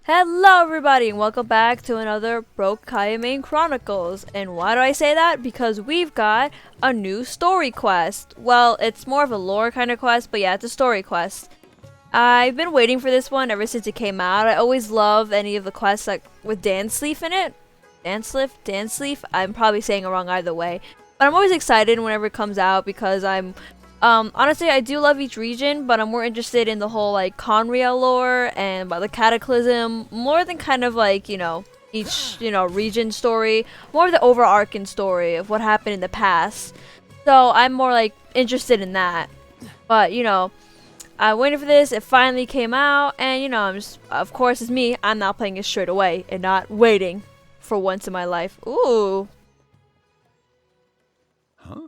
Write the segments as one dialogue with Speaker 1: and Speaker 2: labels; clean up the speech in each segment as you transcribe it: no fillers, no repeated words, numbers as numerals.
Speaker 1: Hello everybody and welcome back to another Kaeya main Chronicles. And why do I say that? Because we've got a new story quest. Well, it's more of a lore kind of quest, but yeah, it's a story quest. I've been waiting for this one ever since it came out. I always love any of the quests like with Dainsleif in it. Dainsleif? I'm probably saying it wrong either way. But I'm always excited whenever it comes out because honestly, I do love each region, but I'm more interested in the whole, like, Khaenri'ah lore and about the Cataclysm, more than kind of, like, each, region story, more of the overarching story of what happened in the past. So, I'm more, like, interested in that. But, I'm waiting for this, it finally came out, and, I'm just, of course, it's me, I'm now playing it straight away, and not waiting for once in my life. Ooh.
Speaker 2: Huh?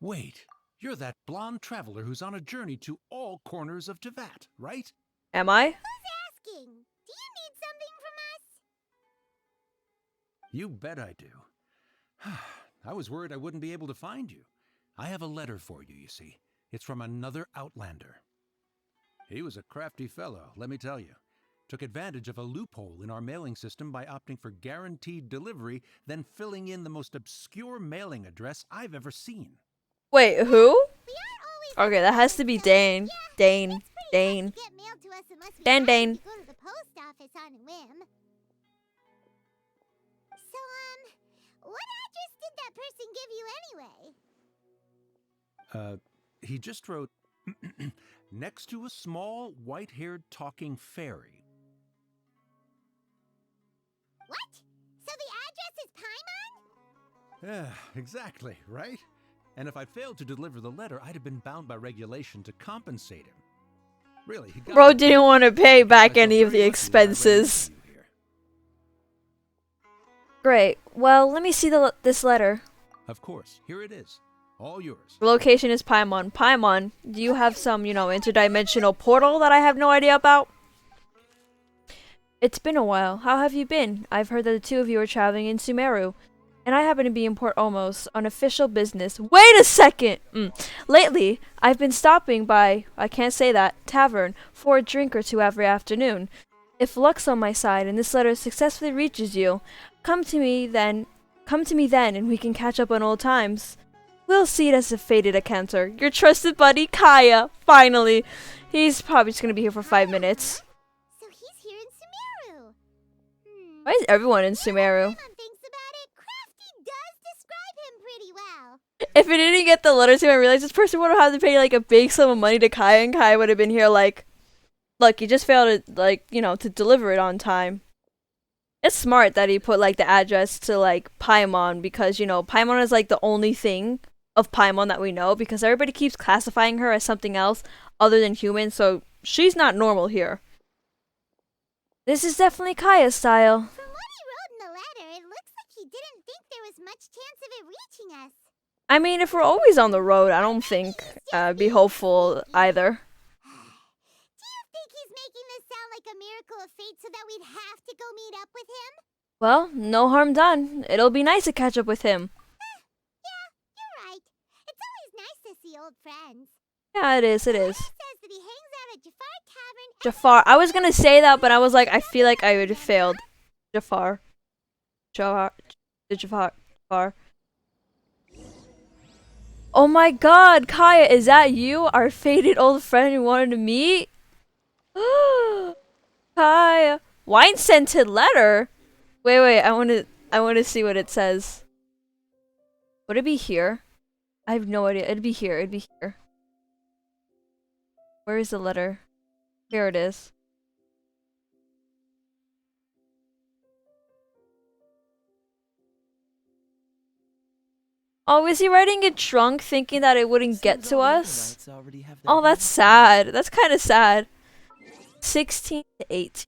Speaker 2: Wait. You're that blonde traveler who's on a journey to all corners of Teyvat, right?
Speaker 1: Am I?
Speaker 3: Who's asking? Do you need something from us?
Speaker 2: You bet I do. I was worried I wouldn't be able to find you. I have a letter for you, you see. It's from another Outlander. He was a crafty fellow, let me tell you. Took advantage of a loophole in our mailing system by opting for guaranteed delivery, then filling in the most obscure mailing address I've ever seen.
Speaker 1: Wait, who? Okay, that has to be Dane. Dane.
Speaker 3: Dane.
Speaker 1: Dane.
Speaker 3: Go to the post office on a whim. So, what address did that person give you anyway?
Speaker 2: He just wrote, next to a small, white-haired talking fairy.
Speaker 3: What? So the address is Paimon?
Speaker 2: Yeah, exactly, right? And if I failed to deliver the letter, I'd have been bound by regulation to compensate him. Really, he got
Speaker 1: Bro didn't want to pay back any of the expenses. Great. Well, let me see this letter.
Speaker 2: Of course, here it is. All yours.
Speaker 1: The location is Paimon. Paimon, do you have some, interdimensional portal that I have no idea about? It's been a while. How have you been? I've heard that the two of you are traveling in Sumeru. And I happen to be in Port Almost on official business. Wait a second! Lately, I've been stopping by, I can't say that, tavern for a drink or two every afternoon. If luck's on my side and this letter successfully reaches you, come to me then and we can catch up on old times. We'll see it as a fated encounter. Your trusted buddy, Kaeya. Finally. He's probably just gonna be here for 5 minutes.
Speaker 3: So he's here in Sumeru.
Speaker 1: Why is everyone in Sumeru? If it didn't get the letter to him, I realized this person would have had to pay like a big sum of money to Kaeya, and Kaeya would have been here like, look, he just failed to, to deliver it on time. It's smart that he put like the address to like Paimon because, Paimon is like the only thing of Paimon that we know because everybody keeps classifying her as something else other than human, so she's not normal here. This is definitely Kaeya's style.
Speaker 3: From what he wrote in the letter, it looks like he didn't think there was much chance of it reaching us.
Speaker 1: I mean, if we're always on the road, I don't think be hopeful either.
Speaker 3: Do you think he's making this sound like a miracle of fate so that we'd have to go meet up with him?
Speaker 1: Well, no harm done. It'll be nice to catch up with him.
Speaker 3: Yeah, you're right. It's always nice to see old friends.
Speaker 1: Yeah, it is.
Speaker 3: He says that he hangs out at Jafar Tavern.
Speaker 1: Jafar. I was gonna say that, but I was like, I feel like I would have failed. Jafar. Jafar. Oh my god, Kaeya, is that you? Our fated old friend we wanted to meet? Kaeya. Wine-scented letter? Wait, I wanna see what it says. Would it be here? I have no idea. It'd be here. Where is the letter? Here it is. Oh, is he writing it drunk, thinking that it wouldn't get to us? Oh, that's sad. That's kind of sad. 16 to 18.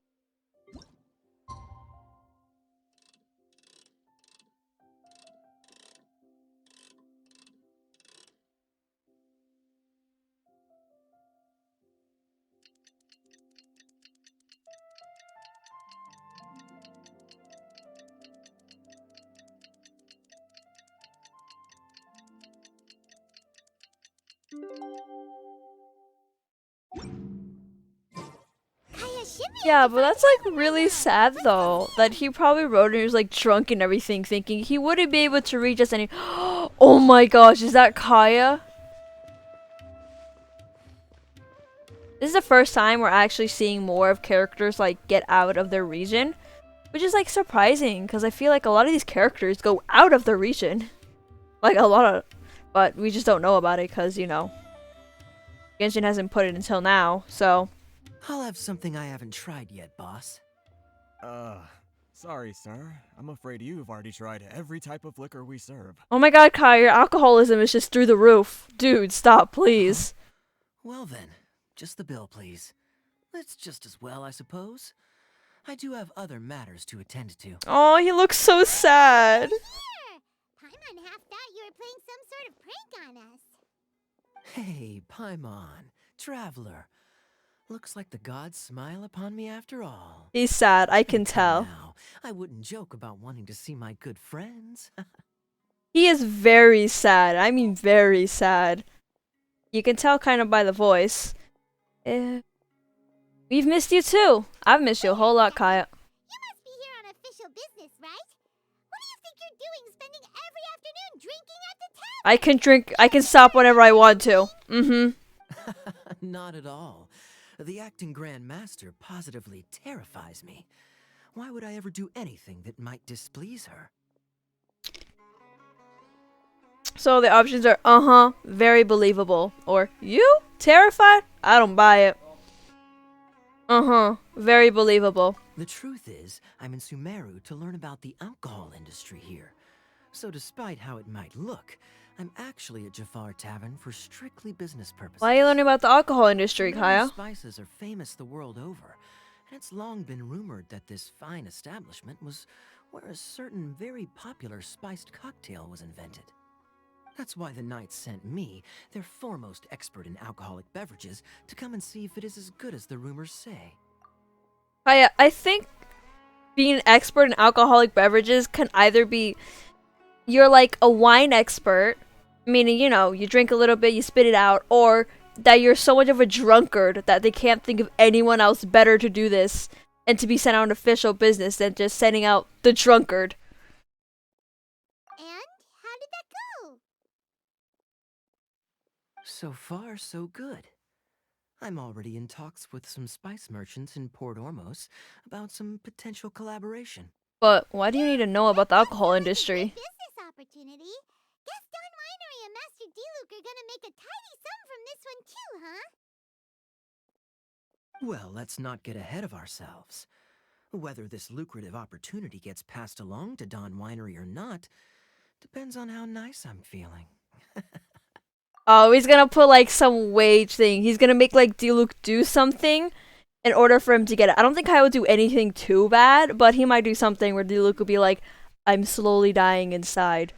Speaker 1: Yeah, but that's like really sad though. That he probably wrote and he was like drunk and everything, thinking he wouldn't be able to reach us any. Oh my gosh, is that Kaeya? This is the first time we're actually seeing more of characters like get out of their region, which is like surprising because I feel like a lot of these characters go out of their region. Like a lot of, but we just don't know about it because, you know, Genshin hasn't put it until now, so.
Speaker 4: I'll have something I haven't tried yet, boss.
Speaker 5: Sorry, sir. I'm afraid you've already tried every type of liquor we serve.
Speaker 1: Oh my god, Kai, your alcoholism is just through the roof. Dude, stop, please.
Speaker 4: Well then, just the bill, please. That's just as well, I suppose. I do have other matters to attend to.
Speaker 1: Oh, he looks so sad.
Speaker 3: Here! Paimon half thought you were playing some sort of prank on us.
Speaker 4: Hey, Paimon, traveler. Looks like the gods smile upon me after all.
Speaker 1: He's sad, I can tell.
Speaker 4: Now, I wouldn't joke about wanting to see my good friends.
Speaker 1: He is very sad. I mean, very sad. You can tell kind of by the voice. We've missed you too. I've missed you a whole lot, Kaeya.
Speaker 3: You must be here on official business, right? What do you think you're doing spending every afternoon drinking at the tavern?
Speaker 1: I can drink, I can stop whenever I want to.
Speaker 4: Not at all. The acting Grand Master positively terrifies me. Why would I ever do anything that might displease her?
Speaker 1: So the options are, very believable. Or, you? Terrified? I don't buy it. Very believable.
Speaker 4: The truth is, I'm in Sumeru to learn about the alcohol industry here. So despite how it might look, I'm actually at Jafar Tavern for strictly business purposes.
Speaker 1: Why are you learning about the alcohol industry,
Speaker 4: Sumeru
Speaker 1: Kaeya?
Speaker 4: spices are famous the world over, and it's long been rumored that this fine establishment was where a certain very popular spiced cocktail was invented. That's why the knights sent me, their foremost expert in alcoholic beverages, to come and see if it is as good as the rumors say.
Speaker 1: Kaeya, I think being an expert in alcoholic beverages can either be you're like a wine expert, meaning, you know, you drink a little bit, you spit it out, or that you're so much of a drunkard that they can't think of anyone else better to do this and to be sent on official business than just sending out the drunkard.
Speaker 3: And how did that go?
Speaker 4: So far, so good. I'm already in talks with some spice merchants in Port Ormos about some potential collaboration.
Speaker 1: But why do you need to know about the alcohol industry?
Speaker 3: Business opportunity. Guess Don Winery and Master D-Luke are gonna make a tidy sum from this one too, huh?
Speaker 4: Well, let's not get ahead of ourselves. Whether this lucrative opportunity gets passed along to Don Winery or not depends on how nice I'm feeling.
Speaker 1: Oh, he's gonna put like some wage thing. He's gonna make like D-Luke do something in order for him to get it. I don't think I would do anything too bad, but he might do something where D-Luke will be like, I'm slowly dying inside.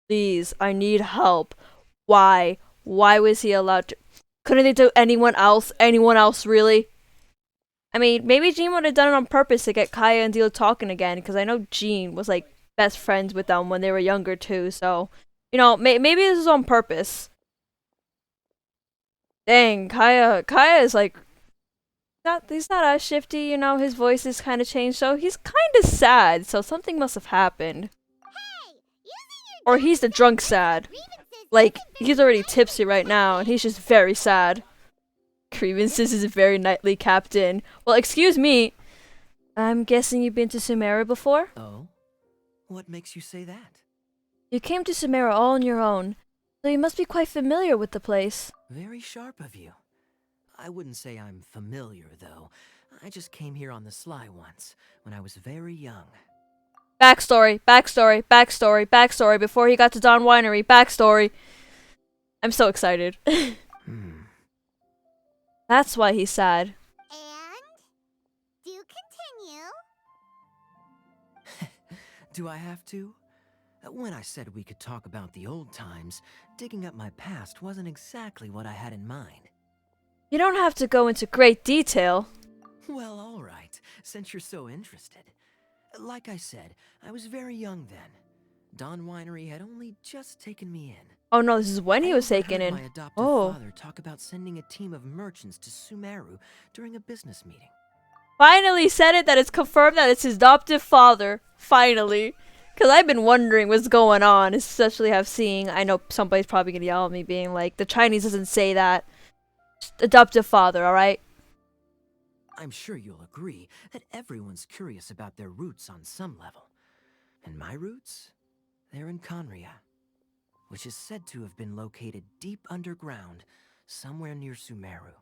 Speaker 1: Please, I need help. Why? Why was he allowed to? Couldn't they do anyone else? Anyone else, really? I mean, maybe Jean would have done it on purpose to get Kaeya and D-Luke talking again, because I know Jean was like best friends with them when they were younger too, so, you know, maybe this is on purpose. Dang, Kaeya is like, he's not as shifty, you know, his voice is kind of changed, so he's kind of sad, so something must have happened.
Speaker 3: Hey,
Speaker 1: Or he's the drunk sad. Like, he's already tipsy right now, and he's just very sad. Grievances is very knightly captain. Well, excuse me. I'm guessing you've been to Sumeru before?
Speaker 4: Oh? What makes you say that?
Speaker 1: You came to Sumeru all on your own, so you must be quite familiar with the place.
Speaker 4: Very sharp of you. I wouldn't say I'm familiar, though. I just came here on the sly once, when I was very young.
Speaker 1: Backstory, before he got to Don Winery, backstory. I'm so excited. That's why he's sad.
Speaker 3: And? Do continue.
Speaker 4: Do I have to? When I said we could talk about the old times, digging up my past wasn't exactly what I had in mind.
Speaker 1: You don't have to go into great detail.
Speaker 4: Well, alright, since you're so interested. Like I said, I was very young then. Don Winery had only just taken me in.
Speaker 1: Oh no, this is when he was taken in.
Speaker 4: My adoptive father talk about sending a team of merchants to Sumeru during a business meeting.
Speaker 1: finally said it, that it's confirmed that it's his adoptive father. Finally. Because I've been wondering what's going on, especially I know somebody's probably going to yell at me being like, the Chinese doesn't say that. Adoptive father, alright?
Speaker 4: I'm sure you'll agree that everyone's curious about their roots on some level. And my roots? They're in Khaenri'ah, which is said to have been located deep underground, somewhere near Sumeru.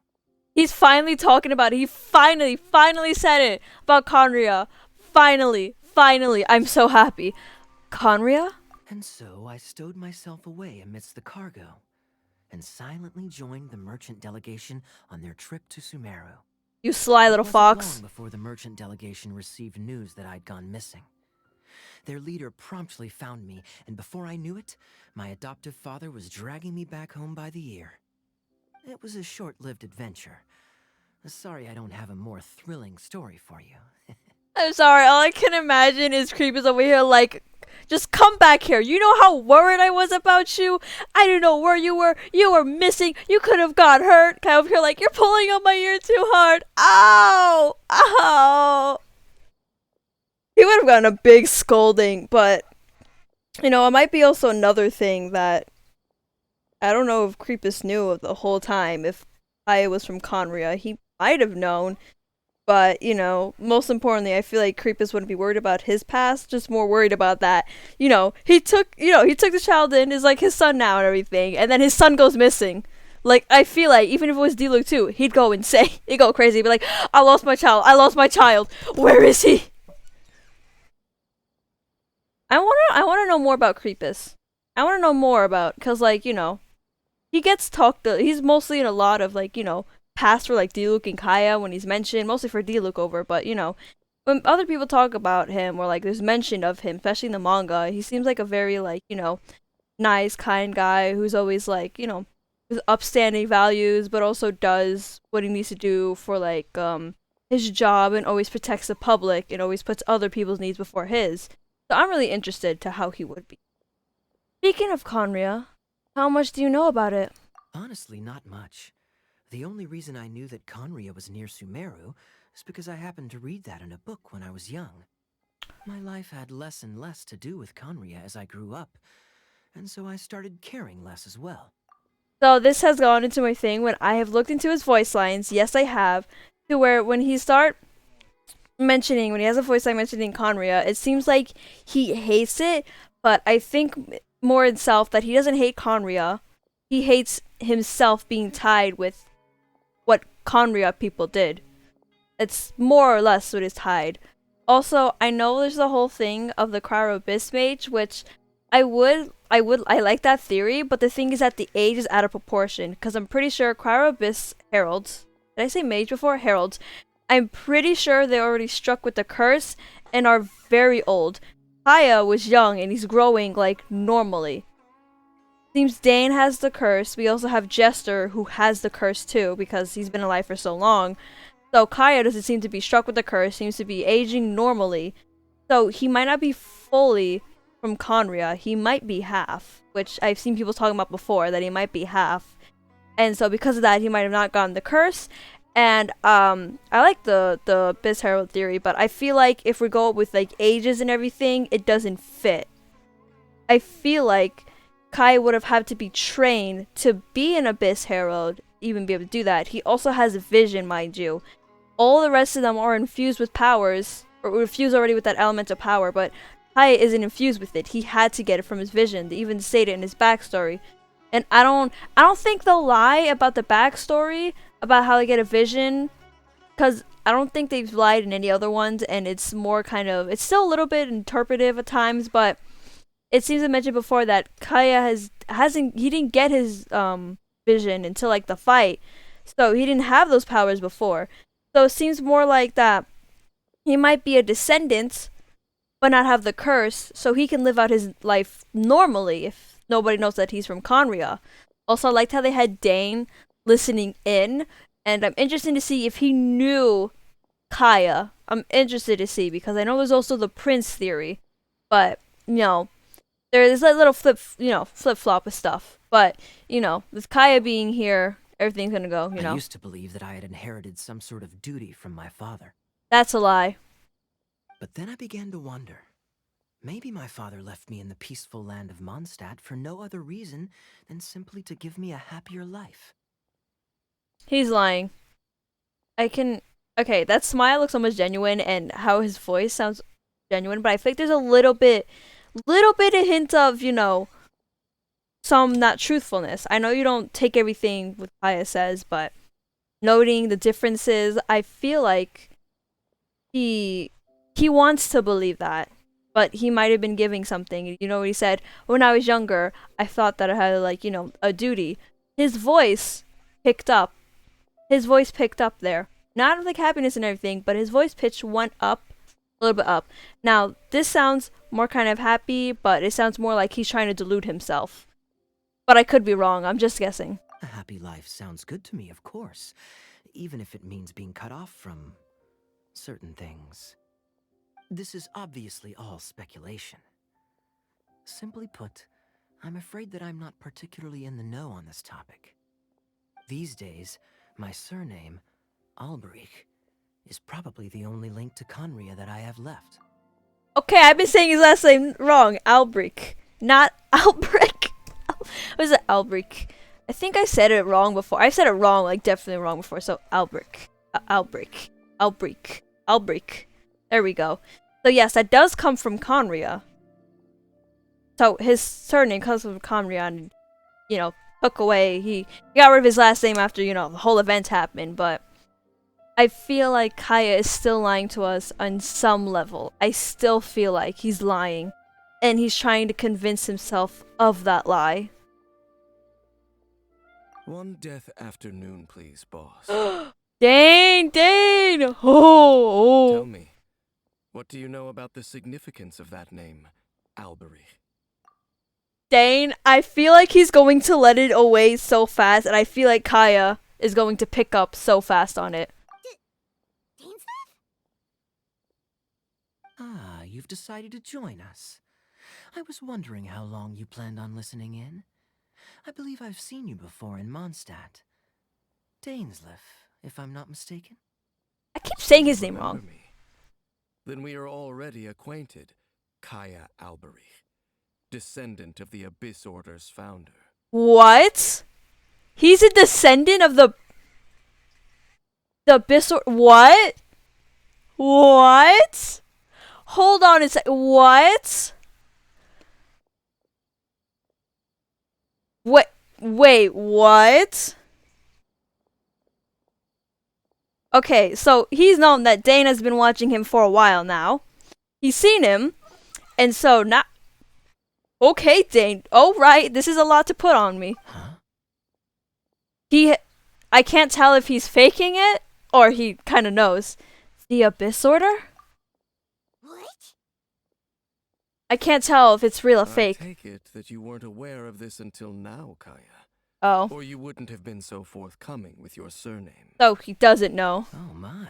Speaker 1: He's finally talking about it. He finally said it about Khaenri'ah. Finally. I'm so happy. Khaenri'ah?
Speaker 4: And so I stowed myself away amidst the cargo, and silently joined the merchant delegation on their trip to Sumeru.
Speaker 1: You sly little
Speaker 4: It wasn't
Speaker 1: fox.
Speaker 4: long before the merchant delegation received news that I'd gone missing. Their leader promptly found me, and before I knew it, my adoptive father was dragging me back home by the ear. It was a short-lived adventure. Sorry I don't have a more thrilling story for you.
Speaker 1: I'm sorry, all I can imagine is Creepers over here like, just come back here. You know how worried I was about you? I didn't know where you were. You were missing. You could have got hurt. Kind of over here like, you're pulling on my ear too hard. Ow! Ow! He would have gotten a big scolding, but, you know, it might be also another thing that I don't know if Creepus knew of the whole time. If Kaeya was from Khaenri'ah, he might have known. But, you know, most importantly, I feel like Creepus wouldn't be worried about his past, just more worried about that. He took the child in, is like his son now and everything, and then his son goes missing. Like, I feel like, even if it was D-Luke too, he'd go insane. He'd go crazy. He'd be like, I lost my child. Where is he? I wanna know more about Creepus. I wanna know more about, cause like, he gets talked to, he's mostly in a lot of like, past for like D-Luke and Kaeya when he's mentioned, mostly for D-Luke over, but when other people talk about him or like there's mention of him, especially in the manga, he seems like a very like, nice, kind guy who's always like, with upstanding values, but also does what he needs to do for like his job and always protects the public and always puts other people's needs before his. So I'm really interested to how he would be. Speaking of Khaenri'ah, how much do you know about it?
Speaker 4: Honestly, not much. The only reason I knew that Khaenri'ah was near Sumeru is because I happened to read that in a book when I was young. My life had less and less to do with Khaenri'ah as I grew up, and so I started caring less as well.
Speaker 1: So this has gone into my thing when I have looked into his voice lines, yes I have, to where when he has a voice line mentioning Khaenri'ah, it seems like he hates it, but I think more itself that he doesn't hate Khaenri'ah. He hates himself being tied with what Khaenri'ah people did. It's more or less what is tied. Also, I know there's the whole thing of the Cryo Abyss mage, which I like that theory, but the thing is that the age is out of proportion, because I'm pretty sure Cryo Abyss heralds, did I say mage before? Heralds. I'm pretty sure they're already struck with the curse and are very old. Kaeya was young and he's growing like normally. Seems Dane has the curse. We also have Jester who has the curse too because he's been alive for so long. So Kaeya doesn't seem to be struck with the curse, seems to be aging normally. So he might not be fully from Khaenri'ah, he might be half, which I've seen people talking about before, that he might be half. And so because of that, he might have not gotten the curse. And I like the Abyss Herald theory, but I feel like if we go with like ages and everything, it doesn't fit. I feel like Kaeya would have had to be trained to be an Abyss Herald, even be able to do that. He also has a vision, mind you. All the rest of them are infused with powers, or infused already with that elemental power, but Kaeya isn't infused with it. He had to get it from his vision. They even stated in his backstory. And I don't think they'll lie about the backstory, about how they get a vision, because I don't think they've lied in any other ones, and it's more kind of, it's still a little bit interpretive at times, but it seems to mention before that Kaeya he didn't get his vision until like the fight, so he didn't have those powers before. So it seems more like that he might be a descendant, but not have the curse, so he can live out his life normally if nobody knows that he's from Khaenri'ah. Also, I liked how they had Dane listening in, and I'm interested to see if he knew Kaeya. I'm interested to see, because I know there's also the prince theory, but, there's that little flip-flop of stuff. But, with Kaeya being here, everything's gonna go,
Speaker 4: I used to believe that I had inherited some sort of duty from my father.
Speaker 1: That's a lie.
Speaker 4: But then I began to wonder. Maybe my father left me in the peaceful land of Mondstadt for no other reason than simply to give me a happier life.
Speaker 1: He's lying. Okay, that smile looks almost genuine and how his voice sounds genuine, but I think there's a little bit of hint of, some not truthfulness. I know you don't take everything what Kaeya says, but noting the differences, I feel like he wants to believe that, but he might have been giving something. You know what he said? When I was younger, I thought that I had a duty. His voice picked up. His voice picked up there. Not like happiness and everything, but his voice pitch went up, a little bit up. Now, this sounds more kind of happy, but it sounds more like he's trying to delude himself. But I could be wrong, I'm just guessing.
Speaker 4: A happy life sounds good to me, of course, even if it means being cut off from certain things. This is obviously all speculation. Simply put, I'm afraid that I'm not particularly in the know on this topic. These days, my surname, Alberich, is probably the only link to Khaenri'ah that I have left.
Speaker 1: Okay, I've been saying his last name wrong. Alberich. Not Alberich. What is it? Alberich. I think I said it wrong before. I said it wrong, like definitely wrong before. So Alberich. Alberich. There we go. So yes, that does come from Khaenri'ah. So his surname comes from Khaenri'ah and, took away. He got rid of his last name after, the whole event happened, but I feel like Kaeya is still lying to us on some level. I still feel like he's lying. And he's trying to convince himself of that lie.
Speaker 6: One death afternoon, please, boss.
Speaker 1: Dane! Oh!
Speaker 6: Tell me, what do you know about the significance of that name, Alberich?
Speaker 1: Dane, I feel like he's going to let it away so fast, and I feel like Kaeya is going to pick up so fast on it.
Speaker 3: Dainsleif?
Speaker 4: Ah, you've decided to join us. I was wondering how long you planned on listening in. I believe I've seen you before in Mondstadt. Dainsleif, if I'm not mistaken.
Speaker 1: I keep saying his name
Speaker 6: Remember
Speaker 1: wrong.
Speaker 6: me? Then we are already acquainted. Kaeya Alberich, descendant of the Abyss Order's founder.
Speaker 1: What? He's a descendant of the Abyss Order. What? What? Hold on a sec. What? Wait, what? Okay, so he's known that Dane has been watching him for a while now. He's seen him, and so now... Okay, Dane. Oh, right, this is a lot to put on me.
Speaker 4: Huh?
Speaker 1: I can't tell if he's faking it, or he kind of knows. The Abyss Order?
Speaker 3: What?
Speaker 1: I can't tell if it's real or fake.
Speaker 6: I take it that you weren't aware of this until now, Kaeya.
Speaker 1: Oh.
Speaker 6: Or you wouldn't have been so forthcoming with your surname.
Speaker 1: So he doesn't know.
Speaker 4: Oh my.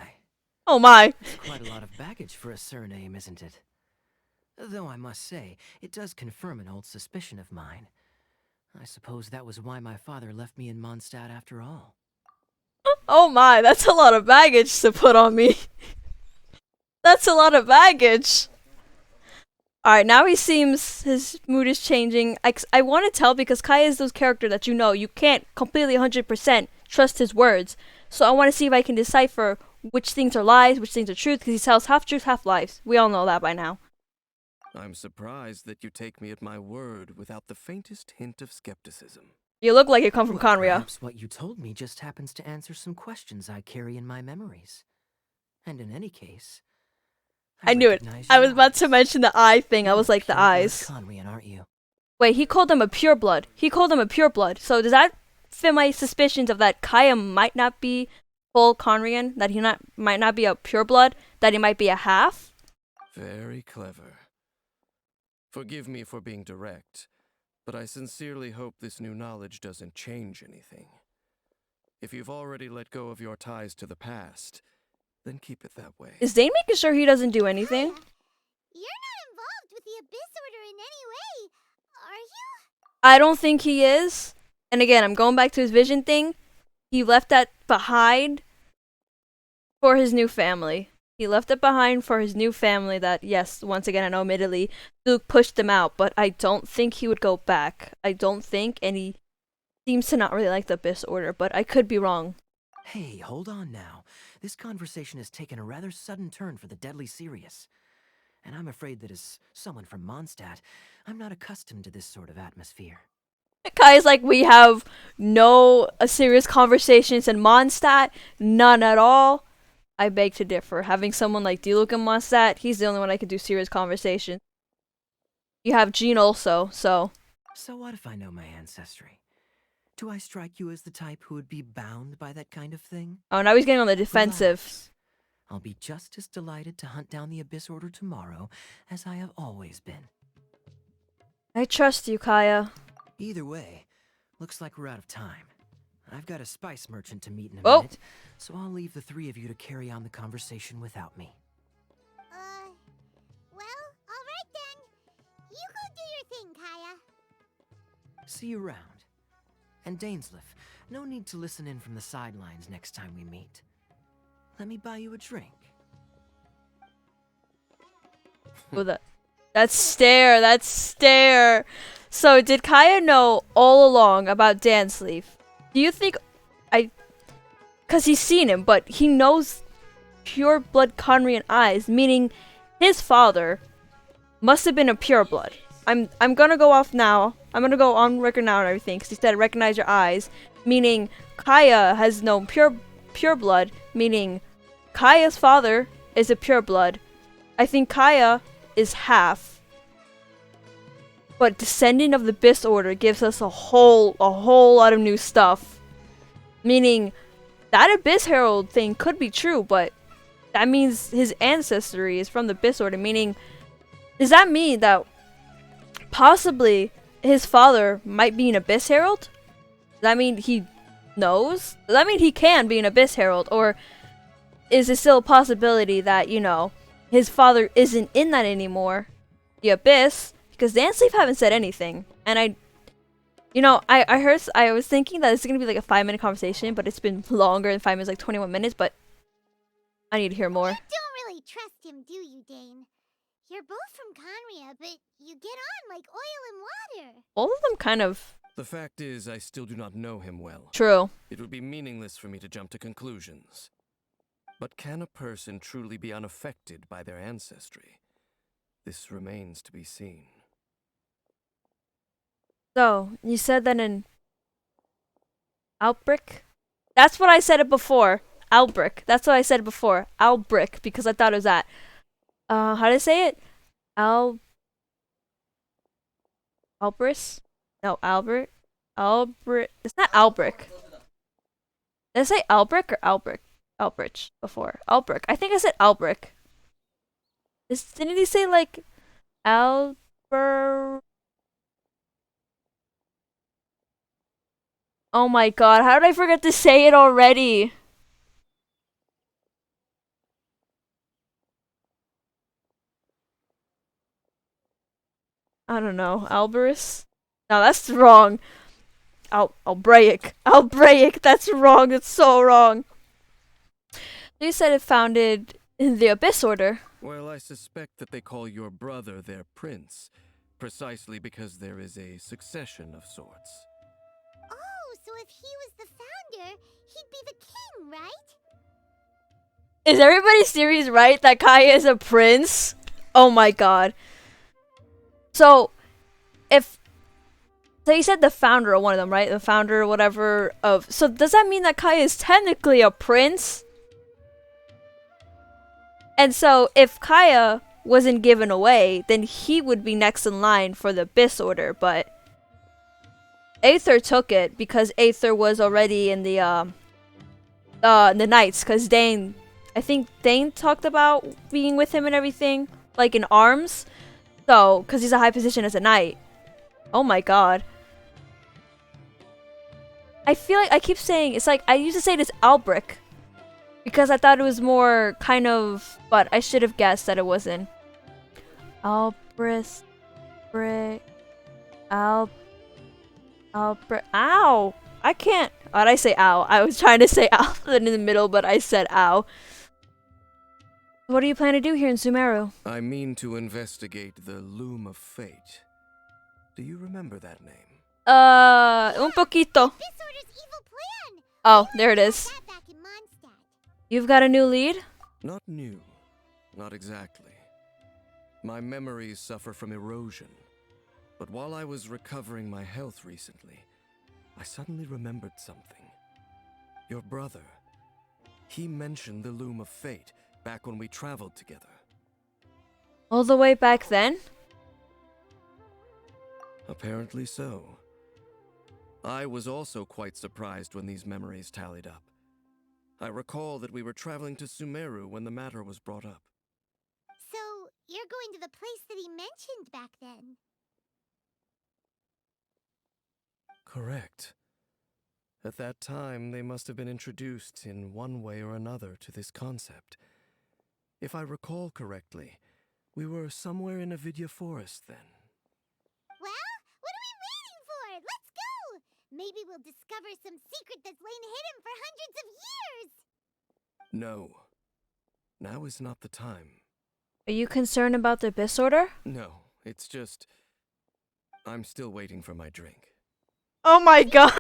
Speaker 1: Oh my.
Speaker 4: Quite a lot of baggage for a surname, isn't it? Though I must say, it does confirm an old suspicion of mine. I suppose that was why my father left me in Mondstadt after all.
Speaker 1: Oh my, that's a lot of baggage to put on me. That's a lot of baggage. Alright, now his mood is changing. I want to tell because Kaeya is those character that you can't completely 100% trust his words. So I want to see if I can decipher which things are lies, which things are truth, because he tells half truth, half lies. We all know that by now.
Speaker 6: I'm surprised that you take me at my word without the faintest hint of skepticism.
Speaker 1: You look like you come from
Speaker 4: Well,
Speaker 1: Khaenri'ah.
Speaker 4: perhaps what you told me just happens to answer some questions I carry in my memories. And in any case,
Speaker 1: I knew it.
Speaker 4: recognize
Speaker 1: I
Speaker 4: your
Speaker 1: was about to
Speaker 4: eyes.
Speaker 1: mention the eye thing. I
Speaker 4: You're
Speaker 1: was
Speaker 4: a
Speaker 1: like, the
Speaker 4: pure-blood
Speaker 1: eyes.
Speaker 4: Khaenri'ah, aren't you?
Speaker 1: Wait, he called him a pureblood. He called him a pureblood. So does that fit my suspicions of that Kaeya might not be full Khaenri'ah, that he might not be a pureblood, that he might be a half?
Speaker 6: Very clever. Forgive me for being direct, but I sincerely hope this new knowledge doesn't change anything. If you've already let go of your ties to the past, then keep it that way.
Speaker 1: Is Dane making sure he doesn't do anything?
Speaker 3: You're not involved with the Abyss Order in any way, are you?
Speaker 1: I don't think he is. And again, I'm going back to his vision thing. He left that behind for his new family. He left it behind for his new family that, yes, once again, I know admittedly, Luke pushed him out, but I don't think he would go back. I don't think, and he seems to not really like the Abyss Order, but I could be wrong.
Speaker 4: Hey, hold on now. This conversation has taken a rather sudden turn for the deadly serious. And I'm afraid that as someone from Mondstadt, I'm not accustomed to this sort of atmosphere.
Speaker 1: Kaeya's like, we have no serious conversations in Mondstadt, none at all. I beg to differ. Having someone like Diluc in Mondstadt, he's the only one I could do serious conversation. You have Jean also, so.
Speaker 4: So what if I know my ancestry? Do I strike you as the type who would be bound by that kind of thing?
Speaker 1: Oh, now he's getting on the defensive.
Speaker 4: Relax. I'll be just as delighted to hunt down the Abyss Order tomorrow as I have always been.
Speaker 1: I trust you, Kaeya.
Speaker 4: Either way, looks like we're out of time. I've got a spice merchant to meet in a
Speaker 1: Oh.
Speaker 4: minute, so I'll leave the three of you to carry on the conversation without me.
Speaker 3: Well, alright then. You go do your thing, Kaeya.
Speaker 4: See you around. And Dainsleif, no need to listen in from the sidelines next time we meet. Let me buy you a drink.
Speaker 1: Oh, that stare. So, did Kaeya know all along about Dainsleif? Do you think because he's seen him, but he knows pure blood Khaenri'ah eyes, meaning his father must have been a pure blood. I'm gonna go off now. I'm gonna go on record now and everything, because he said recognize your eyes, meaning Kaeya has known pure blood, meaning Kaeya's father is a pure blood. I think Kaeya is half. But descendant of the Abyss Order gives us a whole lot of new stuff. Meaning that Abyss Herald thing could be true, but that means his ancestry is from the Abyss Order, meaning does that mean that possibly his father might be an Abyss Herald? Does that mean he knows? Does that mean he can be an Abyss Herald? Or is it still a possibility that, you know, his father isn't in that anymore? The Abyss? Because Dainsleif haven't said anything. And I was thinking that it's going to be like a 5-minute conversation, but it's been longer than 5 minutes, like 21 minutes, but I need to hear more.
Speaker 3: You don't really trust him, do you, Dane? You're both from Khaenri'ah, but you get on like oil and water.
Speaker 1: All of them kind of
Speaker 6: The fact is, I still do not know him well.
Speaker 1: true.
Speaker 6: It would be meaningless for me to jump to conclusions. But can a person truly be unaffected by their ancestry? This remains to be seen.
Speaker 1: So, you said that in Outbreak? That's what I said it before. Outbreak. That's what I said before. Outbreak, because I thought it was that. How do I say it? Albris? No, Albert. Albert. It's not Albrecht. Did I say Albrecht or Albrecht? Albrecht before. Albrecht. I think I said Albrecht. Didn't he say like Albert? Oh my god, how did I forget to say it already? I don't know. Alberus? No, that's wrong. Albraic. That's wrong. That's so wrong. You said it founded in the Abyss Order.
Speaker 6: Well, I suspect that they call your brother their prince, precisely because there is a succession of sorts.
Speaker 3: Oh, so if he was the founder, he'd be the king, right?
Speaker 1: Is everybody serious, right? That Kaeya is a prince? Oh my god. So you said the founder of one of them, right? The founder or whatever of... So does that mean that Kaeya is technically a prince? And so if Kaeya wasn't given away, then he would be next in line for the Abyss Order, but Aether took it because Aether was already in the Knights, because I think Dane talked about being with him and everything, like in arms. So, because he's a high position as a knight. Oh my god. I feel like I keep saying, it's like, I used to say this Albrecht, because I thought it was more kind of, but I should have guessed that it wasn't. Albrecht, Albrecht, ow! I can't, why'd I say ow? I was trying to say ow in the middle, but I said ow. What do you plan to do here in Sumeru?
Speaker 6: I mean to investigate the Loom of Fate. Do you remember that name?
Speaker 1: Un poquito.
Speaker 3: Disorder's evil plan!
Speaker 1: Oh, there it is.
Speaker 3: That back in Mondstadt.
Speaker 1: You've got a new lead?
Speaker 6: Not new. Not exactly. My memories suffer from erosion. But while I was recovering my health recently, I suddenly remembered something. Your brother. He mentioned the Loom of Fate back when we traveled together.
Speaker 1: All the way back then?
Speaker 6: Apparently so. I was also quite surprised when these memories tallied up. I recall that we were traveling to Sumeru when the matter was brought up.
Speaker 3: So, you're going to the place that he mentioned back then?
Speaker 6: Correct. At that time, they must have been introduced in one way or another to this concept. If I recall correctly, we were somewhere in Avidya Forest then.
Speaker 3: Well, what are we waiting for? Let's go! Maybe we'll discover some secret that's lain hidden for hundreds of years!
Speaker 6: No. Now is not the time.
Speaker 1: Are you concerned about the disorder?
Speaker 6: No, it's just... I'm still waiting for my drink.
Speaker 1: Oh my god!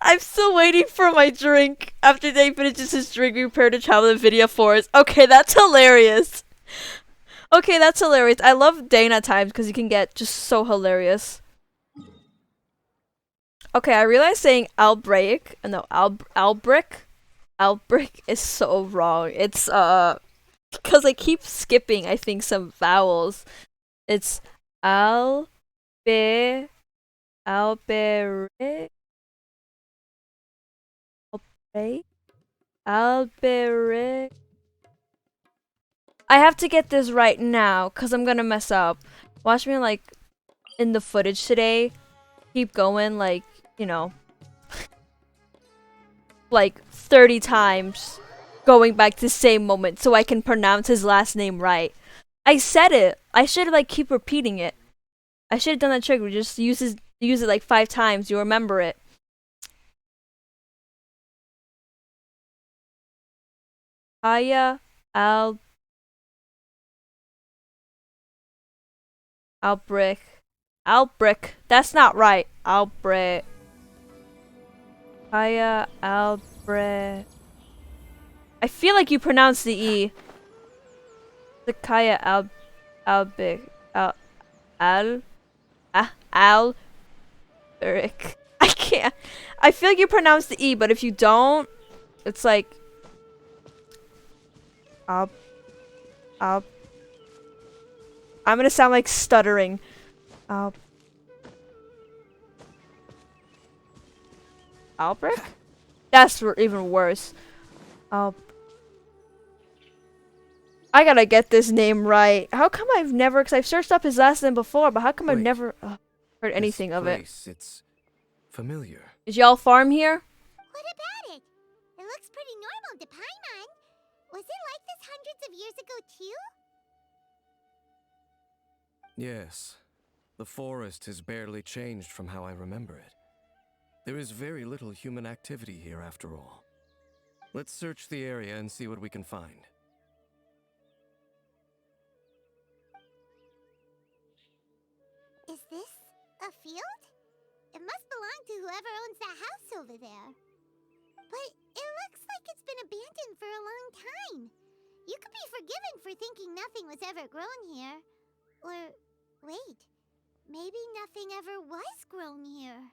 Speaker 1: I'm still waiting for my drink. After Dane finishes his drink, we prepare to travel to Avidya Forest. Okay, that's hilarious. Okay, that's hilarious. I love Dane at times because he can get just so hilarious. Okay, I realize saying Albrick is so wrong. It's because I keep skipping, I think, some vowels. It's Alberic. Alberic. I have to get this right now because I'm gonna mess up. Watch me, like, in the footage today, keep going, like, you know, like 30 times, going back to the same moment so I can pronounce his last name right. I said it. I should, like, keep repeating it. I should have done that trick. We just use it like 5 times. You remember it. Kaeya, Albrick. That's not right. Albrick. Kaeya, Albrick. I feel like you pronounced the E. The Kaeya, Albrick. Albrick. I can't. I feel like you pronounced the E, but if you don't, it's like I'm gonna sound like stuttering. Albrick? That's even worse. I gotta get this name right. How come I've never, because I've searched up his last name before, but how come I've
Speaker 6: Wait.
Speaker 1: never heard anything of it?
Speaker 6: It's familiar.
Speaker 1: Did y'all farm here?
Speaker 3: What about it? It looks pretty normal to Paimon. Was it like this hundreds of years ago, too?
Speaker 6: Yes. The forest has barely changed from how I remember it. There is very little human activity here after all. Let's search the area and see what we can find.
Speaker 3: Is this a field? It must belong to whoever owns that house over there. But it looks like it's been abandoned for a long time. You could be forgiven for thinking nothing was ever grown here. Or, wait, maybe nothing ever was grown here.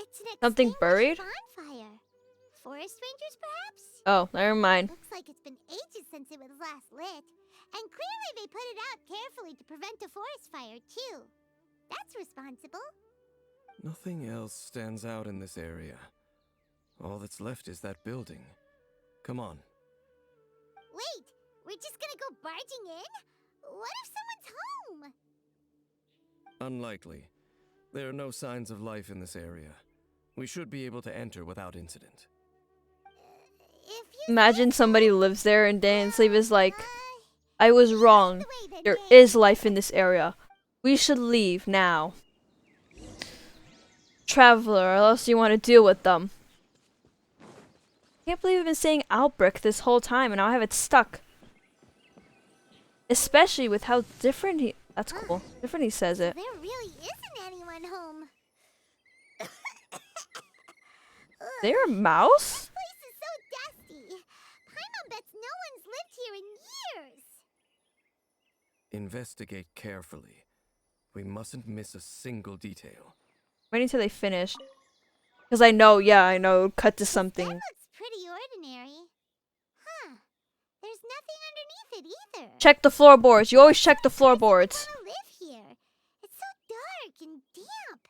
Speaker 3: It's an
Speaker 1: Something buried?
Speaker 3: bonfire. Forest rangers, perhaps?
Speaker 1: Oh, never mind.
Speaker 3: Looks like it's been ages since it was last lit. And clearly they put it out carefully to prevent a forest fire, too. That's responsible.
Speaker 6: Nothing else stands out in this area. All that's left is that building. Come on.
Speaker 3: Wait, we're just gonna go barging in? What if someone's home?
Speaker 6: Unlikely. There are no signs of life in this area. We should be able to enter without incident.
Speaker 3: If you
Speaker 1: Imagine somebody lives there and Dainsleif is like,
Speaker 3: uh,
Speaker 1: I was wrong.
Speaker 3: the way then,
Speaker 1: There
Speaker 3: Dane.
Speaker 1: is life in this area. We should leave now. Traveler, or else you want to deal with them. Can't believe I've been saying Albrecht this whole time and now I have it stuck. Especially with how different he... That's cool. Different he says it.
Speaker 3: There really isn't anyone home.
Speaker 1: They're a mouse?
Speaker 3: This place is so dusty. Paimon bets no one's lived here in years.
Speaker 6: Investigate carefully. We mustn't miss a single detail.
Speaker 1: Waiting till they finish. Because I know, yeah, I know. Cut to something.
Speaker 3: That looks pretty ordinary. Huh. There's nothing underneath it either.
Speaker 1: Check the floorboards. You always check the floorboards.
Speaker 3: I don't live here. It's so dark and damp.